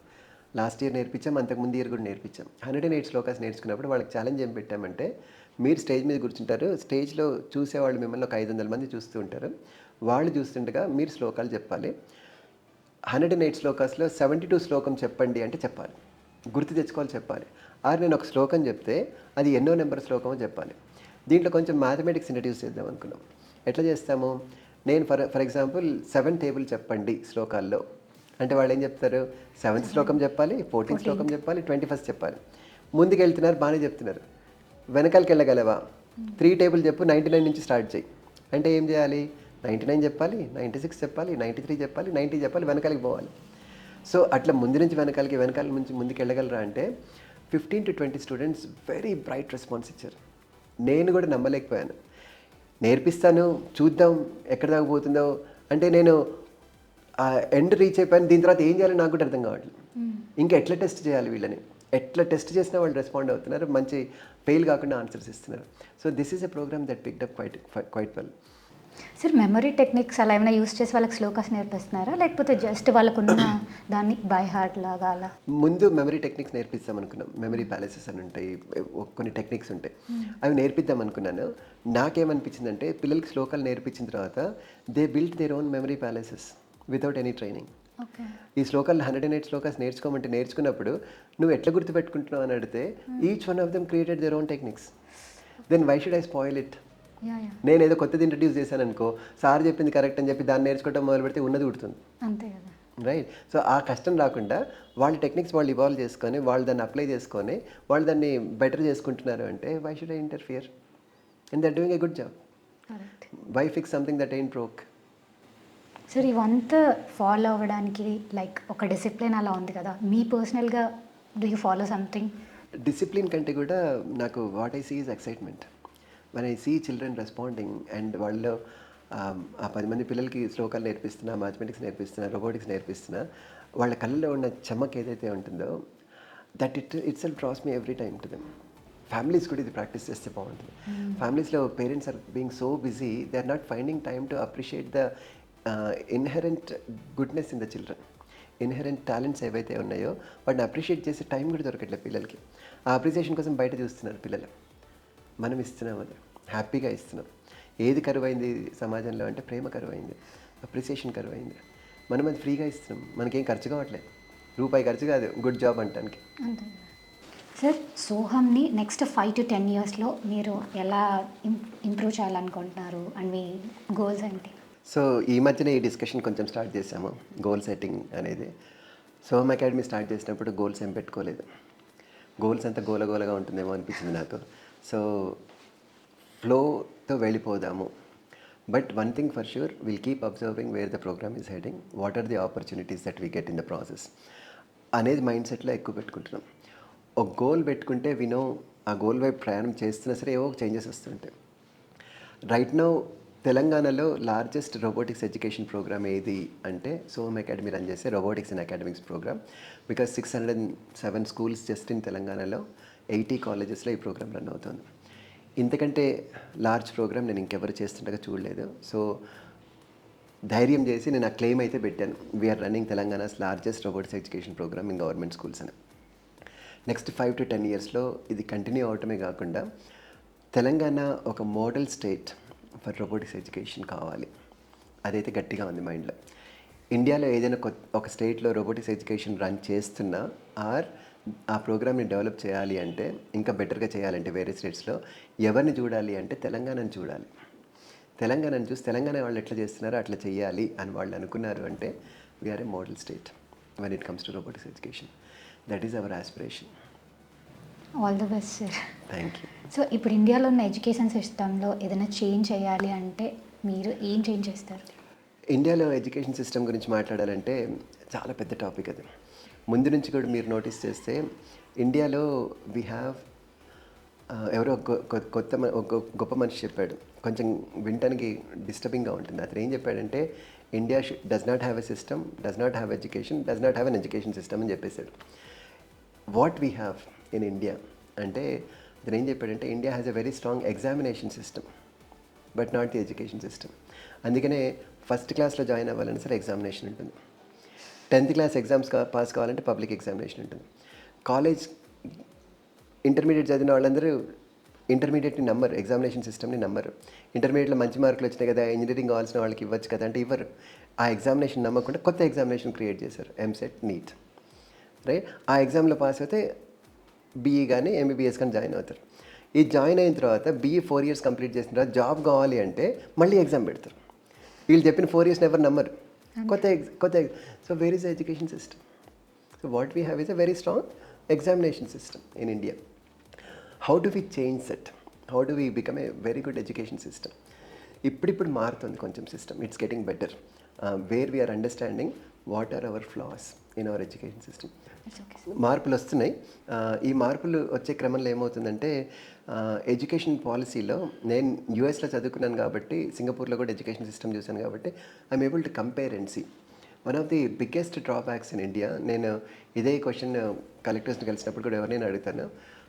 లాస్ట్ ఇయర్ నేర్పించాం, అంతకుముందు ఇయర్ కూడా నేర్పించాం. 108 శ్లోకాస్ నేర్చుకున్నప్పుడు వాళ్ళకి ఛాలెంజ్ ఏం పెట్టామంటే, మీరు స్టేజ్ మీద కూర్చుంటారు, స్టేజ్లో చూసేవాళ్ళు మిమ్మల్ని ఒక 500 మంది చూస్తూ ఉంటారు. వాళ్ళు చూస్తుండగా మీరు శ్లోకాలు చెప్పాలి. 108 శ్లోకాస్లో 72 శ్లోకం చెప్పండి అంటే చెప్పాలి, గుర్తు తెచ్చుకోవాలి, చెప్పాలి. నేను ఒక శ్లోకం చెప్తే అది ఎన్నో నెంబర్ శ్లోకమో చెప్పాలి. దీంట్లో కొంచెం మ్యాథమెటిక్స్ ఇంట్రడ్యూస్ చేద్దాం అనుకున్నాం. ఎట్లా చేస్తాము, నేను ఫర్ ఎగ్జాంపుల్ 7 టేబుల్ చెప్పండి శ్లోకాల్లో అంటే వాళ్ళు ఏం చెప్తారు, 7th శ్లోకం చెప్పాలి, 14th శ్లోకం చెప్పాలి, 21st చెప్పాలి. ముందుకు వెళ్తున్నారు, బాగానే చెప్తున్నారు. వెనకాలకి వెళ్ళగలవా, 3 టేబుల్ చెప్పు, 99 నుంచి స్టార్ట్ చేయి అంటే ఏం చేయాలి, 99 చెప్పాలి, 96 చెప్పాలి, 93 చెప్పాలి, 90 చెప్పాలి, వెనకాలకి పోవాలి. సో అట్లా ముందు నుంచి వెనకాలకి, వెనకాల నుంచి ముందుకు వెళ్ళగలరా అంటే 15 to 20 students very bright response ఇచ్చారు. నేను కూడా నమ్మలేకపోయాను. నేర్పిస్తాను, చూద్దాం ఎక్కడ దాకా పోతుందో అంటే నేను ఎండ్ రీచ్ అయిపోయాను. దీని తర్వాత ఏం చేయాలో నాకు కూడా అర్థం కావట్లేదు. ఇంకా ఎట్లా టెస్ట్ చేయాలి వీళ్ళని, ఎట్లా టెస్ట్ చేసినా వాళ్ళు రెస్పాండ్ అవుతున్నారు, మంచి ఫెయిల్ కాకుండా ఆన్సర్స్ ఇస్తున్నారు. So this is a programme that picked up quite well. Sir memory techniques అలా ఏమైనా యూస్ చేసి వాళ్ళకి శ్లోకాస్ నేర్పిస్తున్నారా, లేకపోతే జస్ట్ వాళ్ళకున్న దాన్ని బై హార్ట్ లాగా అలా? ముందు మెమరీ టెక్నిక్స్ నేర్పిస్తాం అనుకున్నాం. మెమరీ ప్యాలెసెస్ అని ఉంటాయి, కొన్ని టెక్నిక్స్ ఉంటాయి, అవి నేర్పిద్దాం అనుకున్నాను. నాకేమనిపించిందంటే పిల్లలకి శ్లోకాలు నేర్పించిన తర్వాత they built their own memory palaces without any training. ఈ శ్లోకాలు 108 శ్లోకాస్ నేర్చుకోమంటే నేర్చుకున్నప్పుడు నువ్వు ఎట్లా గుర్తుపెట్టుకుంటున్నావు అని అడిగితే each one of them created their own techniques. Then why should I spoil it? నేను ఏదో కొత్తది ఇంట్రడ్యూస్ చేశాను అనుకో, సార్ చెప్పింది కరెక్ట్ అని చెప్పి దాన్ని నేర్చుకోవడం మొదలు పెడితే ఉన్నది ఉడుతుంది, అంతే కదా, రైట్? సో ఆ కష్టం రాకుండా వాళ్ళ టెక్నిక్స్ వాళ్ళు ఇవాల్వ్ చేసుకొని వాళ్ళు దాన్ని అప్లై చేసుకొని వాళ్ళు దాన్ని బెటర్ చేసుకుంటున్నారు అంటే why should I interfere? And they are doing a good job. Why fix something that ain't broke? Sir ఇవంతా ఫాలో అవ్వడానికి లైక్ ఒక డిసిప్లిన్ అలా ఉంది కదా, మీ పర్సనల్గా do you follow something? Discipline కంటే కూడా నాకు what I see is excitement. when I see children responding and వాళ్ళు ఆ 10 మంది పిల్లలకి శ్లోకాలు నేర్పిస్తున్నా, మ్యాథమెటిక్స్ నేర్పిస్తున్నా, రోబోటిక్స్ నేర్పిస్తున్నా, వాళ్ళ కళ్ళలో ఉన్న చమక్ ఏదైతే ఉంటుందో that itself draws me every time to them. Families కూడా ఇది ప్రాక్టీస్ చేస్తే బాగుంటుంది. ఫ్యామిలీస్లో parents are being so busy, they are not finding time to appreciate the inherent goodness in the children. Inherent talents ఏవైతే ఉన్నాయో వాటిని appreciate చేసే time కూడా దొరకట్లేదు పిల్లలకి. ఆ అప్రిసియేషన్ కోసం బయట చూస్తున్నారు పిల్లలు. మనం ఇస్తున్నాం, అది హ్యాపీగా ఇస్తున్నాం. ఏది కరువైంది సమాజంలో అంటే ప్రేమ కరువైంది, అప్రిసియేషన్ కరువైంది. మనం అది ఫ్రీగా ఇస్తున్నాం, మనకేం ఖర్చు కావట్లేదు, రూపాయి ఖర్చు కాదు గుడ్ జాబ్ అంటానికి. సార్ సోహంని నెక్స్ట్ 5 to 10 ఇయర్స్లో మీరు ఎలా ఇంప్రూవ్ చేయాలనుకుంటున్నారు అండ్ మీ గోల్స్ ఏంటి? సో ఈ మధ్యన ఈ డిస్కషన్ కొంచెం స్టార్ట్ చేసాము, గోల్ సెట్టింగ్ అనేది. సోహం అకాడమీ స్టార్ట్ చేసినప్పుడు గోల్స్ ఏం పెట్టుకోలేదు. గోల్స్ అంతా గోలగోలగా ఉంటుందేమో అనిపించింది నాకు. సో ఫ్లోతో వెళ్ళిపోదాము. But one thing for sure, will keep observing where the programme is heading, what are the opportunities that we get in the process అనేది మైండ్ సెట్లో ఎక్కువ పెట్టుకుంటున్నాం. ఒక గోల్ పెట్టుకుంటే వినో ఆ గోల్ వైపు ప్రయాణం చేస్తున్నా సరే ఏవో చేంజెస్ వస్తుంటాయి. రైట్ నౌ తెలంగాణలో లార్జెస్ట్ రోబోటిక్స్ ఎడ్యుకేషన్ ప్రోగ్రామ్ ఏది అంటే సోహం అకాడమీ రన్ చేసే robotics and academics programme. Because 607 schools just in తెలంగాణలో, 80 కాలేజెస్లో ఈ ప్రోగ్రామ్ రన్ అవుతుంది. ఇంతకంటే లార్జ్ ప్రోగ్రామ్ నేను ఇంకెవరు చేస్తుండగా చూడలేదు. సో ధైర్యం చేసి నేను ఆ క్లెయిమ్ అయితే పెట్టాను, we're running Telangana's largest robotics education program in government schools అని. నెక్స్ట్ 5 to 10 ఇయర్స్లో ఇది కంటిన్యూ అవటమే కాకుండా తెలంగాణ ఒక model state for robotics education కావాలి, అదైతే గట్టిగా ఉంది మైండ్లో. ఇండియాలో ఏదైనా ఒక స్టేట్లో రోబోటిక్స్ ఎడ్యుకేషన్ రన్ చేస్తున్నా ఆర్ ఆ ప్రోగ్రామ్ని డెవలప్ చేయాలి అంటే, ఇంకా బెటర్గా చేయాలంటే వేరే స్టేట్స్లో ఎవరిని చూడాలి అంటే తెలంగాణను చూడాలి. తెలంగాణను చూసి తెలంగాణ వాళ్ళు ఎట్లా చేస్తున్నారో అట్లా చేయాలి అని వాళ్ళు అనుకున్నారు అంటే we're a model state when it comes to robotics education. That is our aspiration. All the best sir. Thank you. So ఇప్పుడు ఇండియాలో ఉన్న ఎడ్యుకేషన్ సిస్టంలో ఏదైనా చేంజ్ చేయాలి అంటే మీరు ఏం చేంజ్ చేస్తారు? ఇండియాలో ఎడ్యుకేషన్ సిస్టమ్ గురించి మాట్లాడాలంటే చాలా పెద్ద టాపిక్ అది. ముందు నుంచి కూడా మీరు నోటీస్ చేస్తే ఇండియాలో వీ హ్యావ్ ఎవరో ఒక గొప్ప మనిషి చెప్పాడు, కొంచెం వినటానికి డిస్టర్బింగ్గా ఉంటుంది. అతను ఏం చెప్పాడంటే India does not have a system, does not have education, does not have an education system అని చెప్పేశాడు. What we have in India అంటే అతను ఏం చెప్పాడంటే India has a very strong examination system but not the education system. అందుకనే first క్లాస్లో join అవ్వాలని సరే ఎగ్జామినేషన్ ఉంటుంది, 10th క్లాస్ ఎగ్జామ్స్ పాస్ కావాలంటే పబ్లిక్ ఎగ్జామినేషన్ ఉంటుంది. కాలేజ్ ఇంటర్మీడియట్ చదివిన వాళ్ళందరూ ఇంటర్మీడియట్ని నమ్మరు, ఎగ్జామినేషన్ సిస్టమ్ని నమ్మరు. ఇంటర్మీడియట్లో మంచి మార్కులు వచ్చినాయి కదా, ఇంజనీరింగ్ కావాల్సిన వాళ్ళకి ఇవ్వచ్చు కదా అంటే ఇవ్వరు. ఆ ఎగ్జామినేషన్ నమ్మకుండా కొత్త ఎగ్జామినేషన్ క్రియేట్ చేశారు, ఎంసెట్, నీట్. రైట్, ఆ ఎగ్జామ్లో పాస్ అయితే బీఈ కానీ ఎంబీబీఎస్ కానీ జాయిన్ అవుతారు. ఈ జాయిన్ అయిన తర్వాత బీఈ 4 years కంప్లీట్ చేసిన తర్వాత జాబ్ కావాలి అంటే మళ్ళీ ఎగ్జామ్ పెడతారు. వీళ్ళు చెప్పిన 4 years ఎవరు నమ్మరు. కొత్త so where is the education system? So what we have is a very strong examination system in India. How do we change that? How do we become a very good education system? ఇప్పుడిప్పుడు మారుతుంది కొంచెం system, it's getting better. Where we're understanding what are our flaws in our education system. మార్పులు వస్తున్నాయి. ఈ మార్పులు వచ్చే క్రమంలో ఏమవుతుందంటే ఎడ్యుకేషన్ పాలసీలో నేను యూఎస్లో చదువుకున్నాను కాబట్టి, సింగపూర్లో కూడా ఎడ్యుకేషన్ సిస్టమ్ చూశాను కాబట్టి I'm able to compare and see. One of the biggest drawbacks in India, నేను ఇదే క్వశ్చన్ కలెక్టర్స్ని కలిసినప్పుడు కూడా ఎవరైనా అడుగుతాను.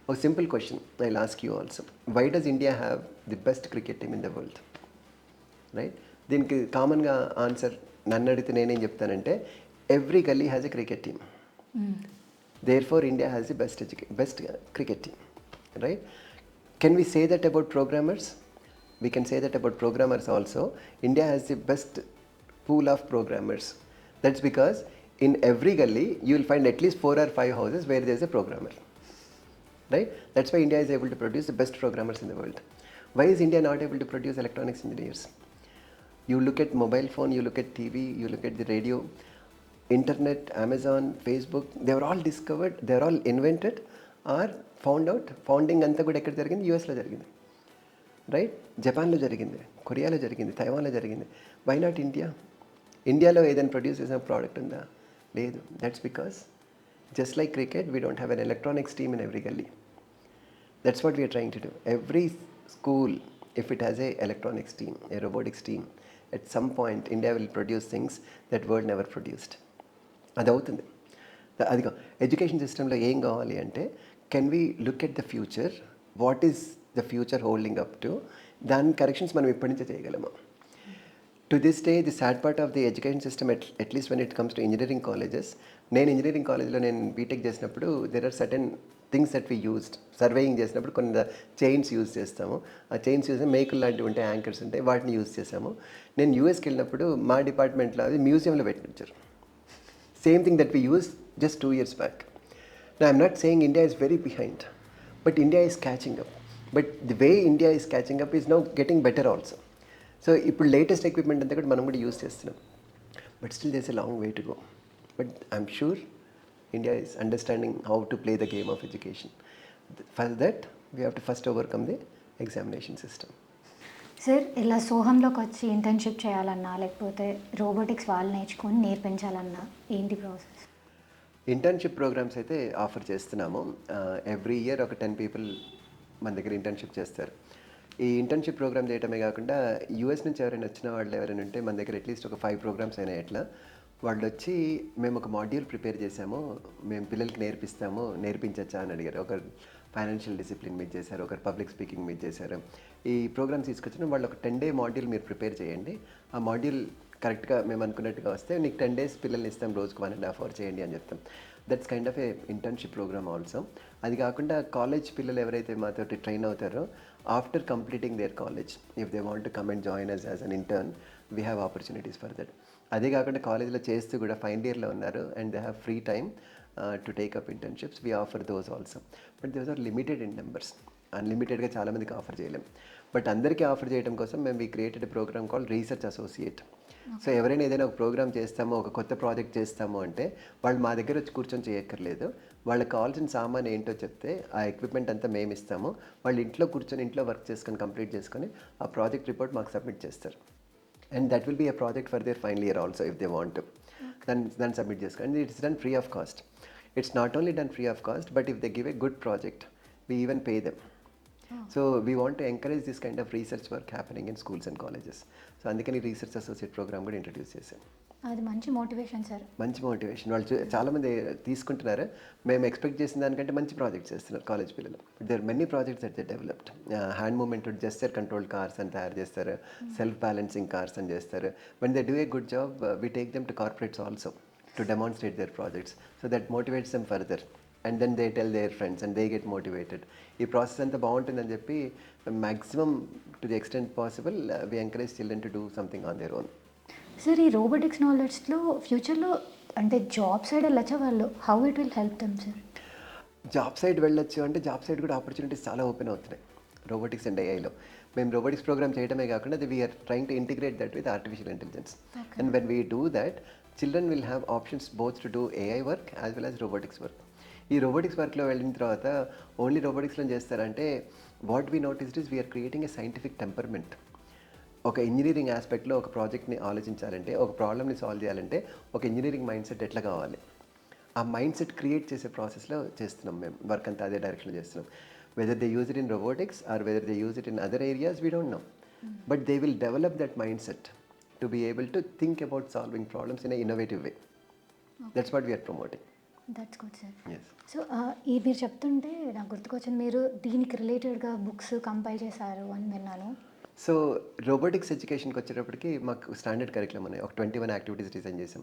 ఒక simple question I will ask you also. Why does India have the best cricket team in the world? Right, దీనికి కామన్గా ఆన్సర్ నన్ను అడిగితే నేనేం చెప్తానంటే every gali has a cricket team. Therefore, India has the best cricket team, right? Can we say that about programmers? We can say that about programmers also. India has the best pool of programmers. That's because in every gully, you will find at least 4 or 5 houses where there is a programmer, right? That's why India is able to produce the best programmers in the world. Why is India not able to produce electronics engineers? You look at mobile phone, you look at TV, you look at the radio, internet, Amazon, Facebook, they were all discovered, they are all invented or found out. Founding అంతా కూడా ఎక్కడ జరిగింది? యూఎస్లో జరిగింది, right? జపాన్లో జరిగింది, కొరియాలో జరిగింది, తైవాన్లో జరిగింది. Why not India? ఇండియాలో ఏదైనా ప్రొడ్యూస్ చేసిన ప్రోడక్ట్ ఉందా? లేదు. That's because just like cricket we don't have an electronics team in every గల్లీ. That's what we're trying to do. Every school, if it has a electronics team, a robotics team, at some point India will produce things that world never produced. అది అవుతుంది. అదిగా education సిస్టంలో ఏం కావాలి అంటే can we look at the future, what is the future holding up to, దాని corrections మనం ఇప్పటి నుంచే చేయగలము. To this day the sad part of the education system at least when it comes to engineering colleges. నేను engineering కాలేజ్లో నేను BTech చేసినప్పుడు there are certain things that we used. Surveying చేసినప్పుడు కొన్ని చైన్స్ యూజ్ చేస్తాము. ఆ చైన్స్ యూజ్ మేకులు లాంటివి ఉంటాయి, యాంకర్స్ ఉంటాయి, వాటిని యూజ్ చేసాము. నేను యూఎస్కి వెళ్ళినప్పుడు మా డిపార్ట్మెంట్లో అది మ్యూజియంలో పెట్టించారు. Same thing that we used just 2 years back. Now, I'm not saying India is very behind, but India is catching up. But the way India is catching up is now getting better also. So, ఇప్పుడు latest equipment అంతా కూడా మనం కూడా use చేస్తున్నాం. But still there's a long way to go. But I'm sure India is understanding how to play the game of education. For that, we have to first overcome the examination system. Sir, ఇలా సోహంలోకి వచ్చి internship చేయాలన్నా లేకపోతే robotics వాళ్ళు నేర్చుకొని నేర్పించాలన్నా ఏంటి process? Internship programmes అయితే offer చేస్తున్నాము. Every year ఒక 10 people మన దగ్గర ఇంటర్న్షిప్ చేస్తారు. ఈ ఇంటర్న్షిప్ ప్రోగ్రామ్ చేయడమే కాకుండా యూఎస్ నుంచి ఎవరైనా వచ్చిన వాళ్ళు ఎవరైనా ఉంటే మన దగ్గర అట్లీస్ట్ ఒక 5 programs అయినా ఎట్లా వాళ్ళు వచ్చి మేము ఒక మాడ్యూల్ ప్రిపేర్ చేసాము, మేము పిల్లలకి నేర్పిస్తాము, నేర్పించచ్చా అని అడిగారు. ఒకరు ఫైనాన్షియల్ డిసిప్లిన్ మీద చేశారు, ఒకరు పబ్లిక్ స్పీకింగ్ మీద చేశారు. ఈ ప్రోగ్రామ్స్ తీసుకొచ్చిన వాళ్ళు ఒక 10 day మాడ్యూల్ మీరు ప్రిపేర్ చేయండి, ఆ మాడ్యూల్ కరెక్ట్గా మేము అనుకున్నట్టుగా వస్తే నీకు 10 days పిల్లల్ని ఇస్తాం, రోజుకు 1.5 hour చేయండి అని చెప్తాం. That's kind of a internship program also. అది కాకుండా కాలేజ్ పిల్లలు ఎవరైతే మాతో ట్రైన్ అవుతారో after completing their college if they want to come and join us as an intern we have opportunities for that. అదే కాకుండా కాలేజ్లో చేస్తూ కూడా ఫైనల్ ఇయర్లో ఉన్నారు and they have free time to take up internships. We offer those also, but those are limited in numbers. అన్లిమిటెడ్గా చాలామందికి offer చేయలేం, బట్ అందరికీ ఆఫర్ చేయడం కోసం మేము we created a programme call research associate. So ఎవరైనా ఏదైనా ఒక ప్రోగ్రామ్ చేస్తామో, ఒక కొత్త ప్రాజెక్ట్ చేస్తామో అంటే వాళ్ళు మా దగ్గర వచ్చి కూర్చొని చేయక్కర్లేదు. వాళ్ళకి కావాల్సిన సామాన్ ఏంటో చెప్తే ఆ ఎక్విప్మెంట్ అంతా మేము ఇస్తాము. వాళ్ళు ఇంట్లో కూర్చొని ఇంట్లో వర్క్ చేసుకొని కంప్లీట్ చేసుకొని ఆ ప్రాజెక్ట్ రిపోర్ట్ మాకు సబ్మిట్ చేస్తారు. And that will be a project for their final year also if they want. దాన్ని సబ్మిట్ చేసుకోండి. And it's done free of cost. It's not only done free of cost, but if they give a good project we even pay them. So we want to encourage this kind of research work happening in schools and colleges. So అందుకని research associate programme కూడా introduce చేశాం. అది మంచి motivation sir. మంచి motivation. వాళ్ళు చాలామంది తీసుకుంటున్నారు. మేము ఎక్స్పెక్ట్ చేసిన దానికంటే మంచి ప్రాజెక్ట్స్ చేస్తున్నారు కాలేజ్ పిల్లలు. There many projects that they developed. Hand movement gesture controlled cars అని తయారు చేస్తారు, సెల్ఫ్ బ్యాలెన్సింగ్ కార్స్ అని చేస్తారు. When they do a good job we take them to corporates also to demonstrate their projects. So that motivates them further and then they tell their friends and they get motivated. ఈ process అంతా బాగుంటుందని చెప్పి maximum to the extent possible we encourage children to do something on their own. Sir ఈ robotics నాలెడ్జ్లో ఫ్యూచర్లో అంటే job side వెళ్ళచ్చా వాళ్ళు? How it will help them sir? Job side వెళ్ళొచ్చు అంటే జాబ్ సైడ్ కూడా ఆపర్చునిటీస్ చాలా ఓపెన్ అవుతున్నాయి రోబోటిక్స్ అండ్ ఏఐలో. మేము రోబోటిక్స్ ప్రోగ్రామ్ చేయడమే కాకుండా we're trying to integrate that with artificial intelligence. And when we do that children will have options both to do AI work as well as robotics work. ఈ robotics వర్క్లో వెళ్ళిన తర్వాత only రోబోటిక్స్లో చేస్తారంటే what we noticed is we're creating a scientific temperament. ఒక engineering ఆస్పెక్ట్లో ఒక ప్రాజెక్ట్ని ఆలోచించాలంటే, ఒక ప్రాబ్లమ్ని సాల్వ్ చేయాలంటే ఒక ఇంజనీరింగ్ మైండ్ సెట్ ఎట్లా కావాలి, ఆ మైండ్ సెట్ క్రియేట్ చేసే ప్రాసెస్లో చేస్తున్నాం మేము వర్క్ అంతా. అదే డైరెక్షన్లో చేస్తున్నాం. Whether they use it in robotics or whether they use it in other areas we don't know, but they will develop that mindset to be able to think about solving problems in a innovative way. That's what we're promoting. That's good sir. Yes. So ఈ మీరు చెప్తుంటే నాకు గుర్తుకొచ్చింది, మీరు దీనికి రిలేటెడ్గా books compile చేశారు అని విన్నాను. సో రోబోటిక్స్ ఎడ్యుకేషన్కి వచ్చేటప్పటికి మాకు స్టాండర్డ్ కరికులం ఉన్నాయి. ఒక 21 యాక్టివిటీస్ డిజైన్ చేసాం.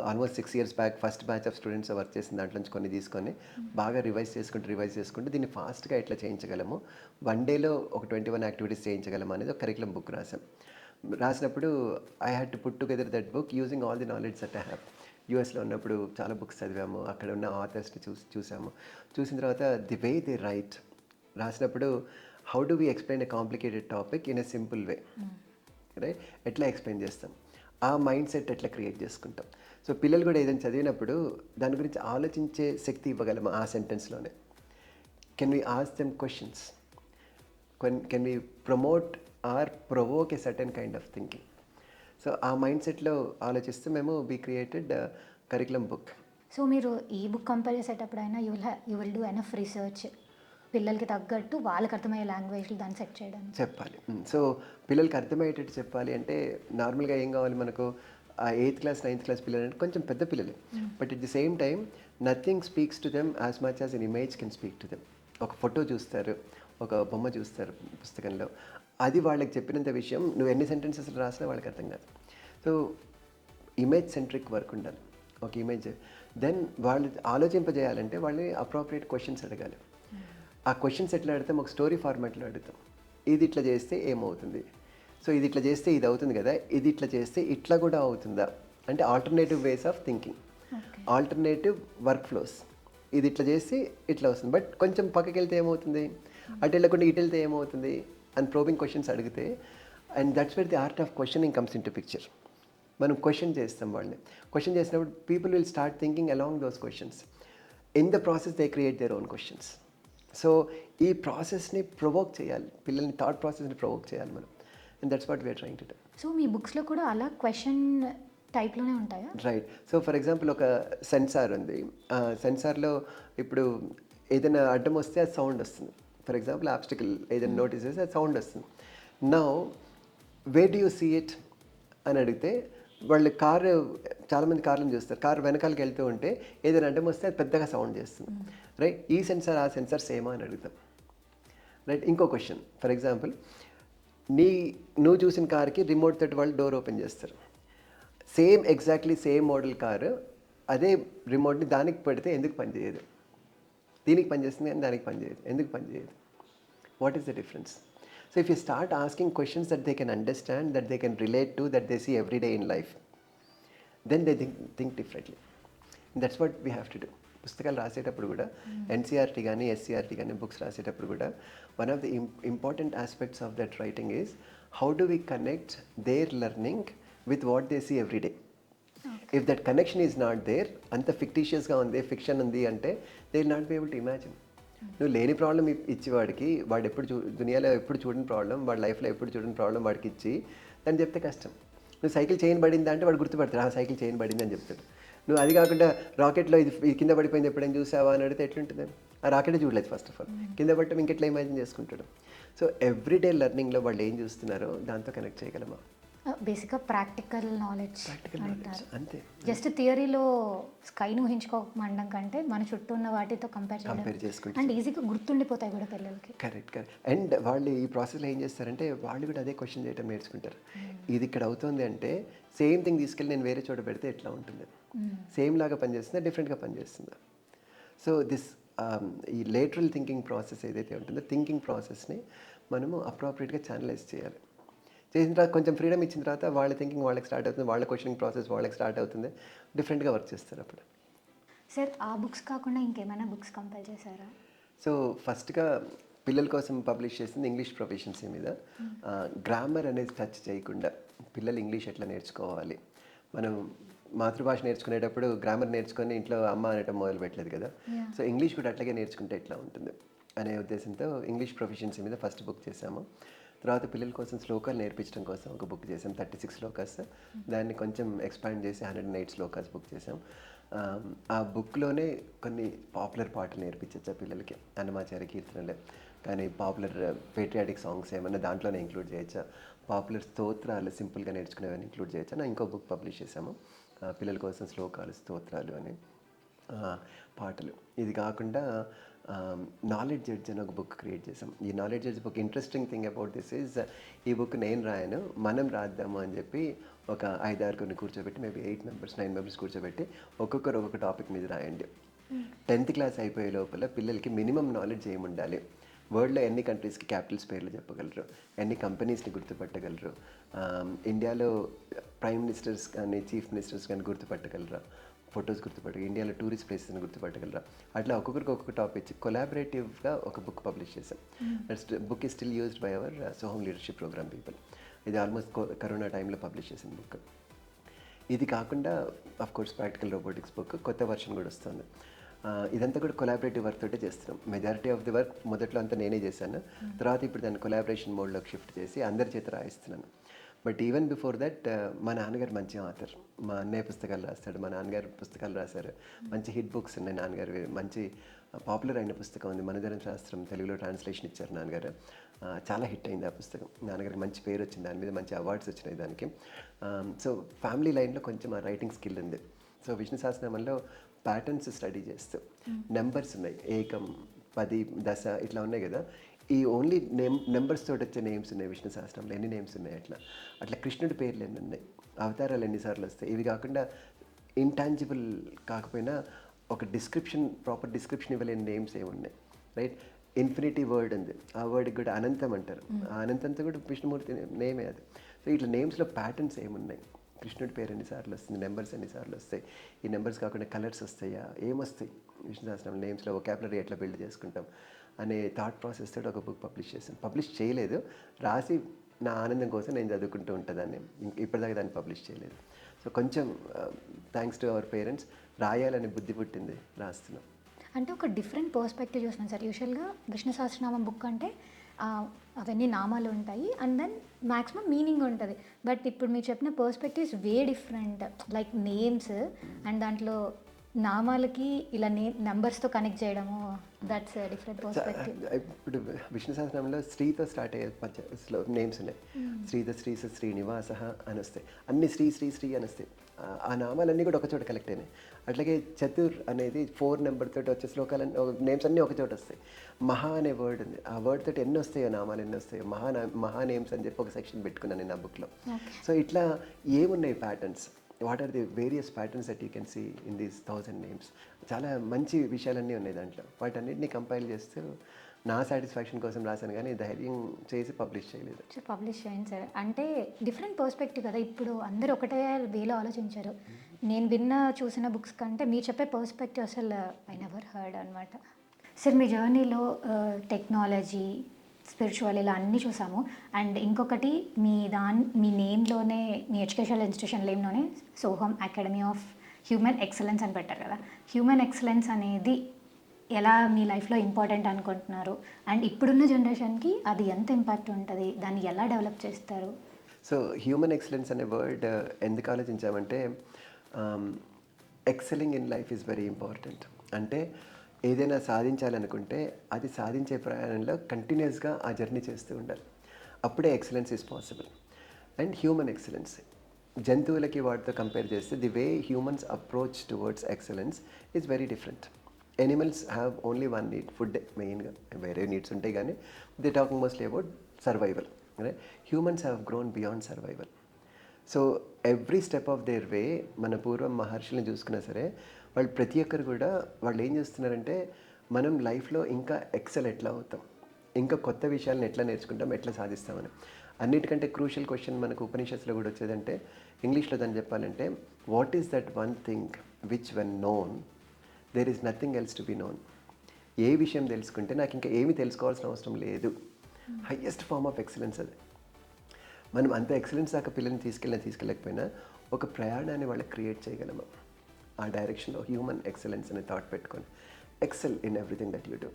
Almost 6 years back first batch of students work చేసిన దాంట్లో నుంచి కొన్ని తీసుకొని బాగా రివైజ్ చేసుకుంటూ దీన్ని ఫాస్ట్గా ఎట్లా చేయించగలము, 1 dayలో ఒక 21 యాక్టివిటీస్ చేయించగలము అనేది ఒక కరికులం బుక్ రాసాం. రాసినప్పుడు I had to put together that book using all the knowledge that I have. యూఎస్లో ఉన్నప్పుడు చాలా బుక్స్ చదివాము, అక్కడ ఉన్న ఆథర్స్ని చూసాము. చూసిన తర్వాత ది వే దే రైట్ రాసినప్పుడు how do we explain a complicated topic in a simple way, right? ఎట్లా ఎక్స్ప్లెయిన్ చేస్తాం, ఆ మైండ్ సెట్ ఎట్లా క్రియేట్ చేసుకుంటాం. సో పిల్లలు కూడా ఏదైనా చదివినప్పుడు దాని గురించి ఆలోచించే శక్తి ఇవ్వగలము ఆ సెంటెన్స్లోనే. Can we ask them questions, can we promote or provoke a certain kind of thinking. So ఆ మైండ్ సెట్లో ఆలోచిస్తూ మేము we created curriculum book. So మీరు ఈ బుక్ కంపేర్ చేసేటప్పుడైనా you will do enough research పిల్లలకి తగ్గట్టు వాళ్ళకి అర్థమయ్యే లాంగ్వేజ్లో దాన్ని సెట్ చేయడం చెప్పాలి. సో పిల్లలకి అర్థమయ్యేటట్టు చెప్పాలి అంటే నార్మల్గా ఏం కావాలి మనకు, ఆ 8th class 9th class పిల్లలు అంటే కొంచెం పెద్ద పిల్లలు, but at the same time nothing speaks to them as much as an image can speak to them. ఒక ఫోటో చూస్తారు, ఒక బొమ్మ చూస్తారు పుస్తకంలో, అది వాళ్ళకి చెప్పినంత విషయం నువ్వు ఎన్ని సెంటెన్సెస్ రాసినా వాళ్ళకి అర్థం కాదు. సో ఇమేజ్ సెంట్రిక్ వర్క్ ఉండాలి, ఒక ఇమేజ్. దెన్ వాళ్ళు ఆలోచింపజేయాలంటే వాళ్ళని అప్రోప్రియేట్ క్వశ్చన్స్ అడగాలి. ఆ క్వశ్చన్స్ ఎట్లా అడుగుతాం, ఒక స్టోరీ ఫార్మాట్లో అడుగుతాం. ఇది ఇట్లా చేస్తే ఏమవుతుంది, సో ఇది ఇట్లా చేస్తే ఇది అవుతుంది కదా, ఇది ఇట్లా చేస్తే ఇట్లా కూడా అవుతుందా అంటే alternative ways of thinking, alternative work flows. ఇది ఇట్లా చేస్తే ఇట్లా వస్తుంది, బట్ కొంచెం పక్కకి వెళ్తే ఏమవుతుంది, అటు వెళ్ళకుండా ఇటు వెళ్తే ఏమవుతుంది అని ప్రోబింగ్ క్వశ్చన్స్ అడిగితే, and that's where the art of questioning comes in to picture. మనం క్వశ్చన్ చేస్తాం వాళ్ళని. క్వశ్చన్ చేసినప్పుడు people will start thinking along those questions. In the process they create their own questions. So ఈ ప్రాసెస్ని provoke చేయాలి, పిల్లల్ని thought ప్రాసెస్ని provoke చేయాలి మనం. And that's what we're trying to do. So మీ బుక్స్లో కూడా అలా క్వశ్చన్ టైప్లోనే ఉంటాయా? రైట్. సో ఫర్ ఎగ్జాంపుల్ ఒక సెన్సార్ ఉంది. సెన్సార్లో ఇప్పుడు ఏదైనా అడ్డం వస్తే అది సౌండ్ వస్తుంది. ఫర్ ఎగ్జాంపుల్ ఆబ్స్టికల్ ఏదైనా నోటీస్ చేస్తే అది సౌండ్ వస్తుంది. Now where do you see it అని అడిగితే వాళ్ళు చాలామంది కార్లను చూస్తారు, కారు వెనకాలకి వెళ్తూ ఉంటే ఏదైనా అడ్డం వస్తే అది పెద్దగా సౌండ్ చేస్తుంది, రైట్? ఈ సెన్సార్ ఆ సెన్సార్ సేమా అని అడుగుతాం, రైట్? ఇంకో క్వశ్చన్, ఫర్ ఎగ్జాంపుల్ నువ్వు చూసిన కార్కి రిమోట్ తోటి వాళ్ళు డోర్ ఓపెన్ చేస్తారు. Same exactly same model car అదే రిమోట్ని దానికి పెడితే ఎందుకు పనిచేయదు, దీనికి పనిచేస్తుంది కానీ దానికి పనిచేయదు, ఎందుకు పనిచేయదు? What is the difference? So if you start asking questions that they can understand, that they can relate to, that they see every day in life, then they think differently. That's what we have to do. పుస్తకాలు రాసేటప్పుడు కూడా NCERT కానీ SCERT కానీ books రాసేటప్పుడు కూడా one of the important aspects of that writing is how do we connect their learning with what they see every day. If that connection is not there, అంత ఫిక్టీషియస్గా ఉంది, ఫిక్షన్ ఉంది అంటే they will not be able to imagine. నువ్వు లేని problem ఇచ్చేవాడికి, వాడు ఎప్పుడు దునియాలో ఎప్పుడు చూడని ప్రాబ్లం, వాడి లైఫ్లో ఎప్పుడు చూడని ప్రాబ్లం వాడికి ఇచ్చి దాన్ని చెప్తే కష్టం. నువ్వు సైకిల్ చైన్ పడిందా అంటే వాడు గుర్తుపడతాడు, ఆ సైకిల్ చైన్ పడింది అని చెప్తాడు. నువ్వు అది కాకుండా రాకెట్లో ఇది కింద పడిపోయింది ఎప్పుడైనా చూసావా అని అడిగితే ఎట్లుంటుంది? ఆ రాకెటే చూడలేదు ఫస్ట్ ఆఫ్ ఆల్, కింద పడటం ఇంకెట్లా ఇమాజిన్ చేసుకుంటాడు? సో ఎవ్రీడే లెర్నింగ్లో వాళ్ళు ఏం చూస్తున్నారో దాంతో కనెక్ట్ చేయగలమా? బేసిక్గా ప్రాక్టికల్ నాలెడ్జ్ ప్రాక్టికల్ నాలెడ్జ్ అంతే. జస్ట్ థియరీలో స్కైను ఊహించుకోమండం కంటే మన చుట్టూ ఉన్న వాటితో కంపేర్ చేసుకుంటే అండ్ ఈజీగా గుర్తుండిపోతాయి కూడా పిల్లలకి. కరెక్ట్. అండ్ వాళ్ళు ఈ ప్రాసెస్లో ఏం చేస్తారంటే వాళ్ళు కూడా అదే క్వశ్చన్ చేయడం నేర్చుకుంటారు. ఇది ఇక్కడ అవుతుంది అంటే సేమ్ థింగ్ తీసుకెళ్ళి నేను వేరే చోట పెడితే ఎట్లా ఉంటుంది, సేమ్ లాగా పనిచేస్తుందా డిఫరెంట్గా పనిచేస్తుందా? సో దిస్ ఈ లేటరల్ థింకింగ్ ప్రాసెస్ ఏదైతే ఉంటుందో థింకింగ్ ప్రాసెస్ని మనము అప్రాప్రియేట్గా ఛానలైజ్ చేయాలి. చేసిన తర్వాత కొంచెం ఫ్రీడమ్ ఇచ్చిన తర్వాత వాళ్ళ థింకింగ్ వాళ్ళకి స్టార్ట్ అవుతుంది, వాళ్ళ క్వశ్చనింగ్ ప్రాసెస్ వాళ్ళకి స్టార్ట్ అవుతుంది, డిఫరెంట్గా వర్క్ చేస్తారు అప్పుడు. సార్ ఆ బుక్స్ కాకుండా ఇంకేమైనా బుక్స్ కంపేర్ చేశారా? సో ఫస్ట్గా పిల్లల కోసం పబ్లిష్ చేసింది ఇంగ్లీష్ ప్రొఫిషియన్సీ మీద. గ్రామర్ అనేది టచ్ చేయకుండా పిల్లలు ఇంగ్లీష్ ఎట్లా నేర్చుకోవాలి, మనం మాతృభాష నేర్చుకునేటప్పుడు గ్రామర్ నేర్చుకొని ఇంట్లో అమ్మ అనటం మొదలు పెట్టలేదు కదా. సో ఇంగ్లీష్ కూడా అట్లాగే నేర్చుకుంటే ఎట్లా ఉంటుంది అనే ఉద్దేశంతో ఇంగ్లీష్ ప్రొఫిషియన్సీ మీద ఫస్ట్ బుక్ చేసాము. తర్వాత పిల్లల కోసం శ్లోకాలు నేర్పించడం కోసం ఒక బుక్ చేసాం, 36 శ్లోకాస్. దాన్ని కొంచెం ఎక్స్పాండ్ చేసి 108 శ్లోకాస్ బుక్ చేసాం. ఆ బుక్లోనే కొన్ని పాపులర్ పాటలు నేర్పించచ్చు పిల్లలకి, అన్నమాచార్య కీర్తనలే కానీ పాపులర్ పేట్రియాటిక్ సాంగ్స్ ఏమైనా దాంట్లోనే ఇంక్లూడ్ చేయొచ్చా, పాపులర్ స్తోత్రాలు సింపుల్గా నేర్చుకునేవన్నీ ఇంక్లూడ్ చేయొచ్చా. ఇంకో బుక్ పబ్లిష్ చేసాము పిల్లల కోసం శ్లోకాలు స్తోత్రాలు అని పాటలు. ఇది కాకుండా నాలెడ్జ్ ఎడ్జ్ అని ఒక బుక్ క్రియేట్ చేసాం. ఈ knowledge edge book interesting thing about this is ఈ బుక్ నేను రాయను, మనం రాద్దాము అని చెప్పి ఒక 5-6 కూర్చోబెట్టి మేబీ 8 members 9 members కూర్చోబెట్టి ఒక్కొక్కరు ఒక్కొక్క టాపిక్ మీద రాయండి. 10th క్లాస్ అయిపోయే లోపల పిల్లలకి మినిమం నాలెడ్జ్ ఏముండాలి, వరల్డ్లో ఎన్ని కంట్రీస్కి క్యాపిటల్స్ పేర్లు చెప్పగలరు, ఎన్ని కంపెనీస్ని గుర్తుపట్టగలరు, ఇండియాలో ప్రైమ్ మినిస్టర్స్ కానీ చీఫ్ మినిస్టర్స్ కానీ గుర్తుపట్టగలరా, ఫొటోస్ గుర్తుపట్టగలరు, ఇండియాలో టూరిస్ట్ ప్లేసెస్ని గుర్తుపట్టగలరా, అట్లా ఒక్కొక్కరికి ఒక్కొక్క టాపిక్ ఇచ్చి కొలాబరేటివ్గా ఒక బుక్ పబ్లిష్ చేశాం. That's book is still used by our Soham leadership program people. ఇది ఆల్మోస్ట్ కరోనా టైంలో పబ్లిష్ చేసిన బుక్. ఇది కాకుండా of course practical robotics book కొత్త వర్షన్ కూడా వస్తుంది. ఇదంతా కూడా కొలాబరేటివ్ వర్క్ తోటే చేస్తున్నాం. మెజారిటీ ఆఫ్ ది వర్క్ మొదట్లో అంతా నేనే చేశాను, తర్వాత ఇప్పుడు దాన్ని కొలాబరేషన్ మోడ్లోకి షిఫ్ట్ చేసి అందరి చేత రాయిస్తున్నాను. బట్ ఈవెన్ బిఫోర్ దట్ మా నాన్నగారు మంచి ఆథర్, మా అన్నయ్య పుస్తకాలు రాస్తాడు, మా నాన్నగారు పుస్తకాలు రాశారు, మంచి హిట్ బుక్స్ ఉన్నాయి నాన్నగారు. మంచి పాపులర్ అయిన పుస్తకం ఉంది మనధర్మ శాస్త్రం, తెలుగులో ట్రాన్స్లేషన్ ఇచ్చారు నాన్నగారు, చాలా హిట్ అయింది ఆ పుస్తకం. నాన్నగారికి మంచి పేరు వచ్చింది, దాని మీద మంచి అవార్డ్స్ వచ్చినాయి దానికి. సో ఫ్యామిలీ లైన్లో కొంచెం ఆ రైటింగ్ స్కిల్ ఉంది. సో విష్ణు సహస్రనామంలో ప్యాటర్న్స్ స్టడీ చేస్తూ నెంబర్స్ ఉన్నాయి, 1, 10, 10 ఇట్లా ఉన్నాయి కదా. ఈ ఓన్లీ నెంబర్స్ తోటి వచ్చే నేమ్స్ ఉన్నాయి విష్ణు సహస్రంలో, ఎన్ని నేమ్స్ ఉన్నాయి అట్లా కృష్ణుడి పేర్లు ఎన్ని ఉన్నాయి, అవతారాలు ఎన్నిసార్లు వస్తాయి. ఇవి కాకుండా ఇంటాంజిబుల్ కాకపోయినా ఒక డిస్క్రిప్షన్, ప్రాపర్ డిస్క్రిప్షన్ ఇవ్వలేని నేమ్స్ ఏమున్నాయి, రైట్. ఇన్ఫినిటీ వర్డ్ ఉంది, ఆ వర్డ్కి కూడా అనంతం అంటారు, ఆ అనంతంతో కూడా విష్ణుమూర్తి నేమే అది. సో ఇట్లా నేమ్స్లో ప్యాటర్న్స్ ఏమున్నాయి, కృష్ణుడి పేరు ఎన్నిసార్లు వస్తుంది, నెంబర్స్ ఎన్నిసార్లు వస్తాయి, ఈ నెంబర్స్ కాకుండా కలర్స్ వస్తాయా, ఏమొస్తాయి విష్ణు సహస్రం నేమ్స్లో, వొకాబులరీ ఎట్లా బిల్డ్ చేసుకుంటాం అనే థాట్ ప్రాసెస్ తోటి ఒక బుక్ పబ్లిష్ చేశాను. పబ్లిష్ చేయలేదు, రాసి నా ఆనందం కోసం నేను చదువుకుంటూ ఉంటుందాన్ని, ఇప్పటిదాకా దాన్ని పబ్లిష్ చేయలేదు. సో కొంచెం థ్యాంక్స్ టు అవర్ పేరెంట్స్ రాయాలని బుద్ధి పుట్టింది, రాస్తున్నాం. అంటే ఒక డిఫరెంట్ పర్స్పెక్టివ్ చూస్తున్నాను సార్. యూజువల్గా విష్ణు సహస్రనామం బుక్ అంటే అవన్నీ నామాలు ఉంటాయి అండ్ దెన్ మ్యాక్సిమం మీనింగ్ ఉంటుంది. బట్ ఇప్పుడు మీరు చెప్పిన perspectives way different, like names and దాంట్లో నామాలకి ఇలా నెంబర్స్తో కనెక్ట్ చేయడము, దట్స్ డిఫరెంట్ పర్స్పెక్టివ్. ఇప్పుడు విష్ణు సహస్రనామంలో శ్రీతో స్టార్ట్ అయ్యే నేమ్స్ ఉన్నాయి. శ్రీధ శ్రీ శ్రీనివాస అని వస్తాయి, అన్ని శ్రీ శ్రీ శ్రీ అని వస్తాయి. ఆ నామాలన్నీ కూడా ఒకచోట కలెక్ట్ అయినాయి. అట్లాగే చతుర్ అనేది 4 నెంబర్ తోటి వచ్చే శ్లోకాలు నేమ్స్ అన్నీ ఒకచోట వస్తాయి. మహా అనే వర్డ్ ఉంది, ఆ వర్డ్ తోటి ఎన్ని వస్తాయో నామాలు ఎన్ని వస్తాయో, మహా నేమ్స్ అని చెప్పి ఒక సెక్షన్ పెట్టుకున్నాను నేను ఆ బుక్లో. సో ఇట్లా ఏమున్నాయి patterns, what are the various patterns that you can see in these 1000 names. చాలా మంచి విషయాలన్నీ ఉన్నాయి దాంట్లో. వాటన్నిటిని కంపైల్ చేస్తూ నా సాటిస్ఫాక్షన్ కోసం రాశాను, కానీ ధైర్యం చేసి పబ్లిష్ చేయలేదు. సో పబ్లిష్ చేయండి సార్. అంటే డిఫరెంట్ పర్స్పెక్టివ్ కదా, ఇప్పుడు అందరూ ఒకటే వేలో ఆలోచించారు. నేను చూసిన బుక్స్ కంటే మీరు చెప్పే పర్స్పెక్టివ్ అసలు ఐ నెవర్ హర్డ్ అనమాట. సార్ మీ జర్నీలో టెక్నాలజీ, స్పిరిచువల్ ఇలా అన్నీ చూసాము. అండ్ ఇంకొకటి మీ నేమ్లోనే, మీ ఎడ్యుకేషనల్ ఇన్స్టిట్యూషన్ నేమ్లోనే Soham academy of human excellence అని పెట్టారు కదా. హ్యూమన్ ఎక్సలెన్స్ అనేది ఎలా మీ లైఫ్లో ఇంపార్టెంట్ అనుకుంటున్నారు, అండ్ ఇప్పుడున్న జనరేషన్కి అది ఎంత ఇంపాక్ట్ ఉంటుంది, దాన్ని ఎలా డెవలప్ చేస్తారు? సో హ్యూమన్ ఎక్సలెన్స్ అనే వర్డ్ ఎందుకు ఆలోచించామంటే, excelling in life is very important. అంటే ఏదైనా సాధించాలనుకుంటే అది సాధించే ప్రయాణంలో కంటిన్యూస్గా ఆ జర్నీ చేస్తూ ఉండాలి. అప్పుడే excellence is possible. And human excellence జంతువులకి వాటితో కంపేర్ చేస్తే the way humans approach towards excellence is very different. Animals have only one need, food మెయిన్గా. వేరే నీడ్స్ ఉంటాయి కానీ they talking mostly about survival. Humans have grown beyond survival. So every step of their వే, మన పూర్వం మహర్షులను చూసుకున్నా సరే, వాళ్ళు ప్రతి ఒక్కరు కూడా వాళ్ళు ఏం చేస్తున్నారంటే, మనం లైఫ్లో ఇంకా ఎక్సెల్ ఎట్లా అవుతాం, ఇంకా కొత్త విషయాలను ఎట్లా నేర్చుకుంటాం, ఎట్లా సాధిస్తామని. అన్నిటికంటే క్రూషియల్ క్వశ్చన్ మనకు ఉపనిషత్తులో కూడా వచ్చేదంటే, ఇంగ్లీష్లో దాన్ని చెప్పాలంటే, what is that one thing which when known there is nothing else to be known. ఏ విషయం తెలుసుకుంటే నాకు ఇంకా ఏమీ తెలుసుకోవాల్సిన అవసరం లేదు. హయ్యెస్ట్ ఫార్మ్ ఆఫ్ ఎక్సలెన్స్ అది. మనం అంత ఎక్సలెన్స్ దాకా పిల్లల్ని తీసుకెళ్ళకపోయినా ఒక ప్రయాణాన్ని వాళ్ళకి క్రియేట్ చేయగలము ఆ డైరెక్షన్లో. హ్యూమన్ ఎక్సలెన్స్ అనే థాట్ పెట్టుకొని excel in everything that you do.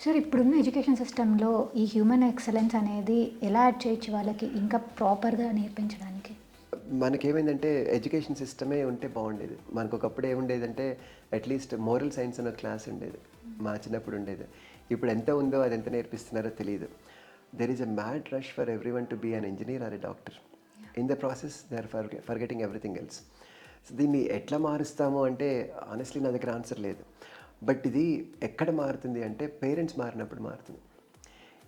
Sir ఇప్పుడున్న ఎడ్యుకేషన్ సిస్టంలో ఈ హ్యూమన్ ఎక్సలెన్స్ అనేది ఎలా యాడ్ చేయొచ్చు వాళ్ళకి ఇంకా ప్రాపర్గా నేర్పించడానికి? మనకేమైందంటే ఎడ్యుకేషన్ సిస్టమే ఉంటే బాగుండేది. మనకు ఒకప్పుడు ఏముండేదంటే అట్లీస్ట్ మోరల్ సైన్స్ అనే క్లాస్ ఉండేది, మా చిన్నప్పుడు ఉండేది. ఇప్పుడు ఎంత ఉందో అది ఎంత నేర్పిస్తున్నారో తెలియదు. there is a mad rush for everyone to be an engineer or a doctor. In the process, they are forgetting everything else. So దీన్ని ఎట్లా మారుస్తాము అంటే ఆనెస్ట్లీ నా దగ్గర ఆన్సర్ లేదు. బట్ ఇది ఎక్కడ మారుతుంది అంటే పేరెంట్స్ మారినప్పుడు మారుతుంది.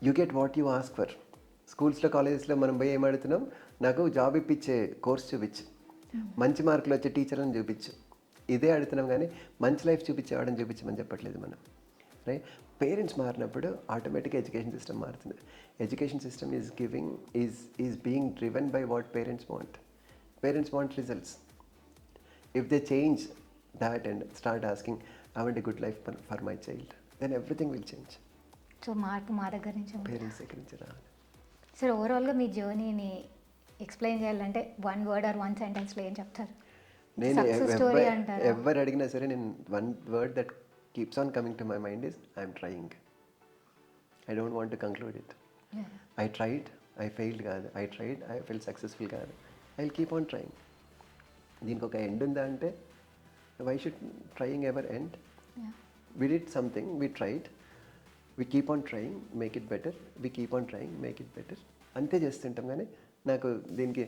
You get what you ask for. స్కూల్స్లో, కాలేజెస్లో మనం పోయి ఏం అడుగుతున్నాం, నాకు జాబ్ ఇప్పించే కోర్స్ చూపించు, మంచి మార్కులు వచ్చే టీచర్లను చూపించు, ఇదే అడుగుతున్నాం. కానీ మంచి లైఫ్ చూపించేవాడని చూపించమని చెప్పట్లేదు మనం. రైట్? పేరెంట్స్ మారినప్పుడు ఆటోమేటిక్గా ఎడ్యుకేషన్ సిస్టమ్ మారుతుంది. Education system is being driven by what parents want. Parents want results. If they change that and start asking I want a good life for my child, then everything will change. So మార్పు మా దగ్గర నుంచి, parents దగ్గర నుంచి రావాలి. Sir ఓవరాల్గా మీ జర్నీని explain చేయాలంటే వన్ వర్డ్ ఆర్ వన్ సెంటెన్స్లో ఏం చెప్తారు? నేను స్టోరీ అంటారు. ఎవరు అడిగినా సరే నేను one word that keeps on coming to my mind is I am trying. I don't want to conclude it. Yeah. I tried, I failed కాదు, I tried, I felt successful కాదు, I'll keep on trying. దీనికి ఒక end ఉందా అంటే why should trying ever end? Yeah. We did something, we tried, we keep on trying, make it better, we keep on trying, make it better. అంతే చేస్తుంటాం. కానీ నాకు దీనికి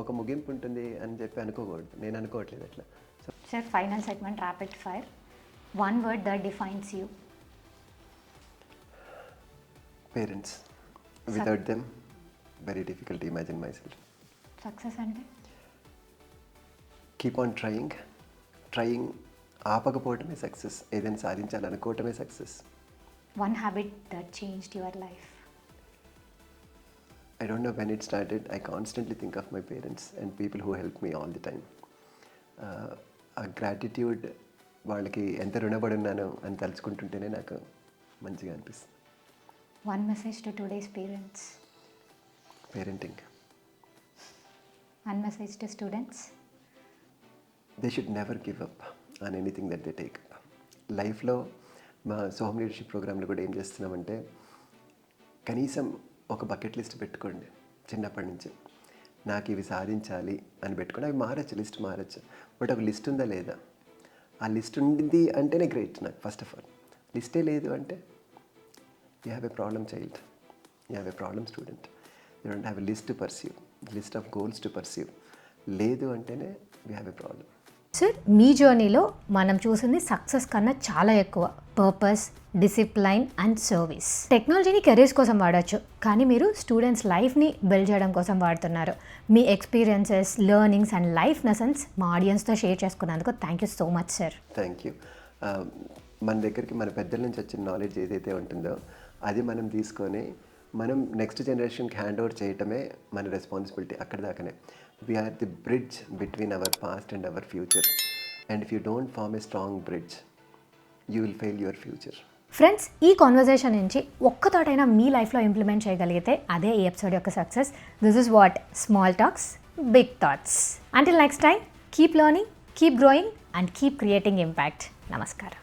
ఒక ముగింపు ఉంటుంది అని చెప్పి అనుకోకూడదు. నేను అనుకోవట్లేదు అట్లా. Sir final segment rapid fire. One word that defines you. Parents. Without them, very difficult to imagine myself. Success ante? Keep on trying. Trying ఆపకపోవటమే సక్సెస్. ఏదైనా సాధించాలనుకోవటమే success. One habit that changed your life. I don't know when it started. I constantly think of my parents and people who help me all the time. A gratitude, వాళ్ళకి ఎంత రుణపడి ఉన్నానో అని తలుచుకుంటుంటేనే నాకు మంచిగా అనిపిస్తుంది. One message to today's parents. Parenting. One message to students. They should never give up on anything that they take up. లైఫ్లో మా సోహమ్ లీడర్షిప్ ప్రోగ్రాంలో కూడా ఏం చేస్తున్నామంటే, కనీసం ఒక బకెట్ లిస్ట్ పెట్టుకోండి చిన్నప్పటి నుంచి. నాకు ఇవి సాధించాలి అని పెట్టుకోండి. అవి మారచ్చు, లిస్ట్ మారచ్చు. బట్ ఒక లిస్ట్ ఉందా లేదా? ఆ లిస్ట్ ఉంది అంటేనే గ్రేట్ నాకు. ఫస్ట్ ఆఫ్ ఆల్ లిస్టే లేదు అంటే you have a problem child, you have a problem student. You don't have a list to pursue, list of goals to pursue. లేదు అంటేనే we have a problem. Sir మీ జర్నీలో మనం చూసింది సక్సెస్ కన్నా చాలా ఎక్కువ పర్పస్, డిసిప్లైన్ అండ్ సర్వీస్. టెక్నాలజీని కెరీర్స్ కోసం వాడచ్చు, కానీ మీరు స్టూడెంట్స్ లైఫ్ని బిల్డ్ చేయడం కోసం వాడుతున్నారు. మీ experiences, learnings and life lessons మా ఆడియన్స్తో షేర్ చేసుకున్నందుకు thank you so much sir. Thank you. మన దగ్గరికి మన పెద్దల నుంచి వచ్చిన నాలెడ్జ్ ఏదైతే ఉంటుందో అది మనం తీసుకొని మనం నెక్స్ట్ జనరేషన్కి హ్యాండ్ ఓవర్ చేయటమే మన రెస్పాన్సిబిలిటీ. అక్కడ దాకానే we're the bridge between our past and our future. And if you don't form a strong bridge you will fail your future. Friends, ఈ కాన్వర్జేషన్ నుంచి ఒక్క థాట్ అయినా మీ లైఫ్లో ఇంప్లిమెంట్ చేయగలిగితే అదే ఈ ఎపిసోడ్ యొక్క success. This is what small talks, big thoughts. Until next time, keep learning, keep growing and keep creating impact. నమస్కారం.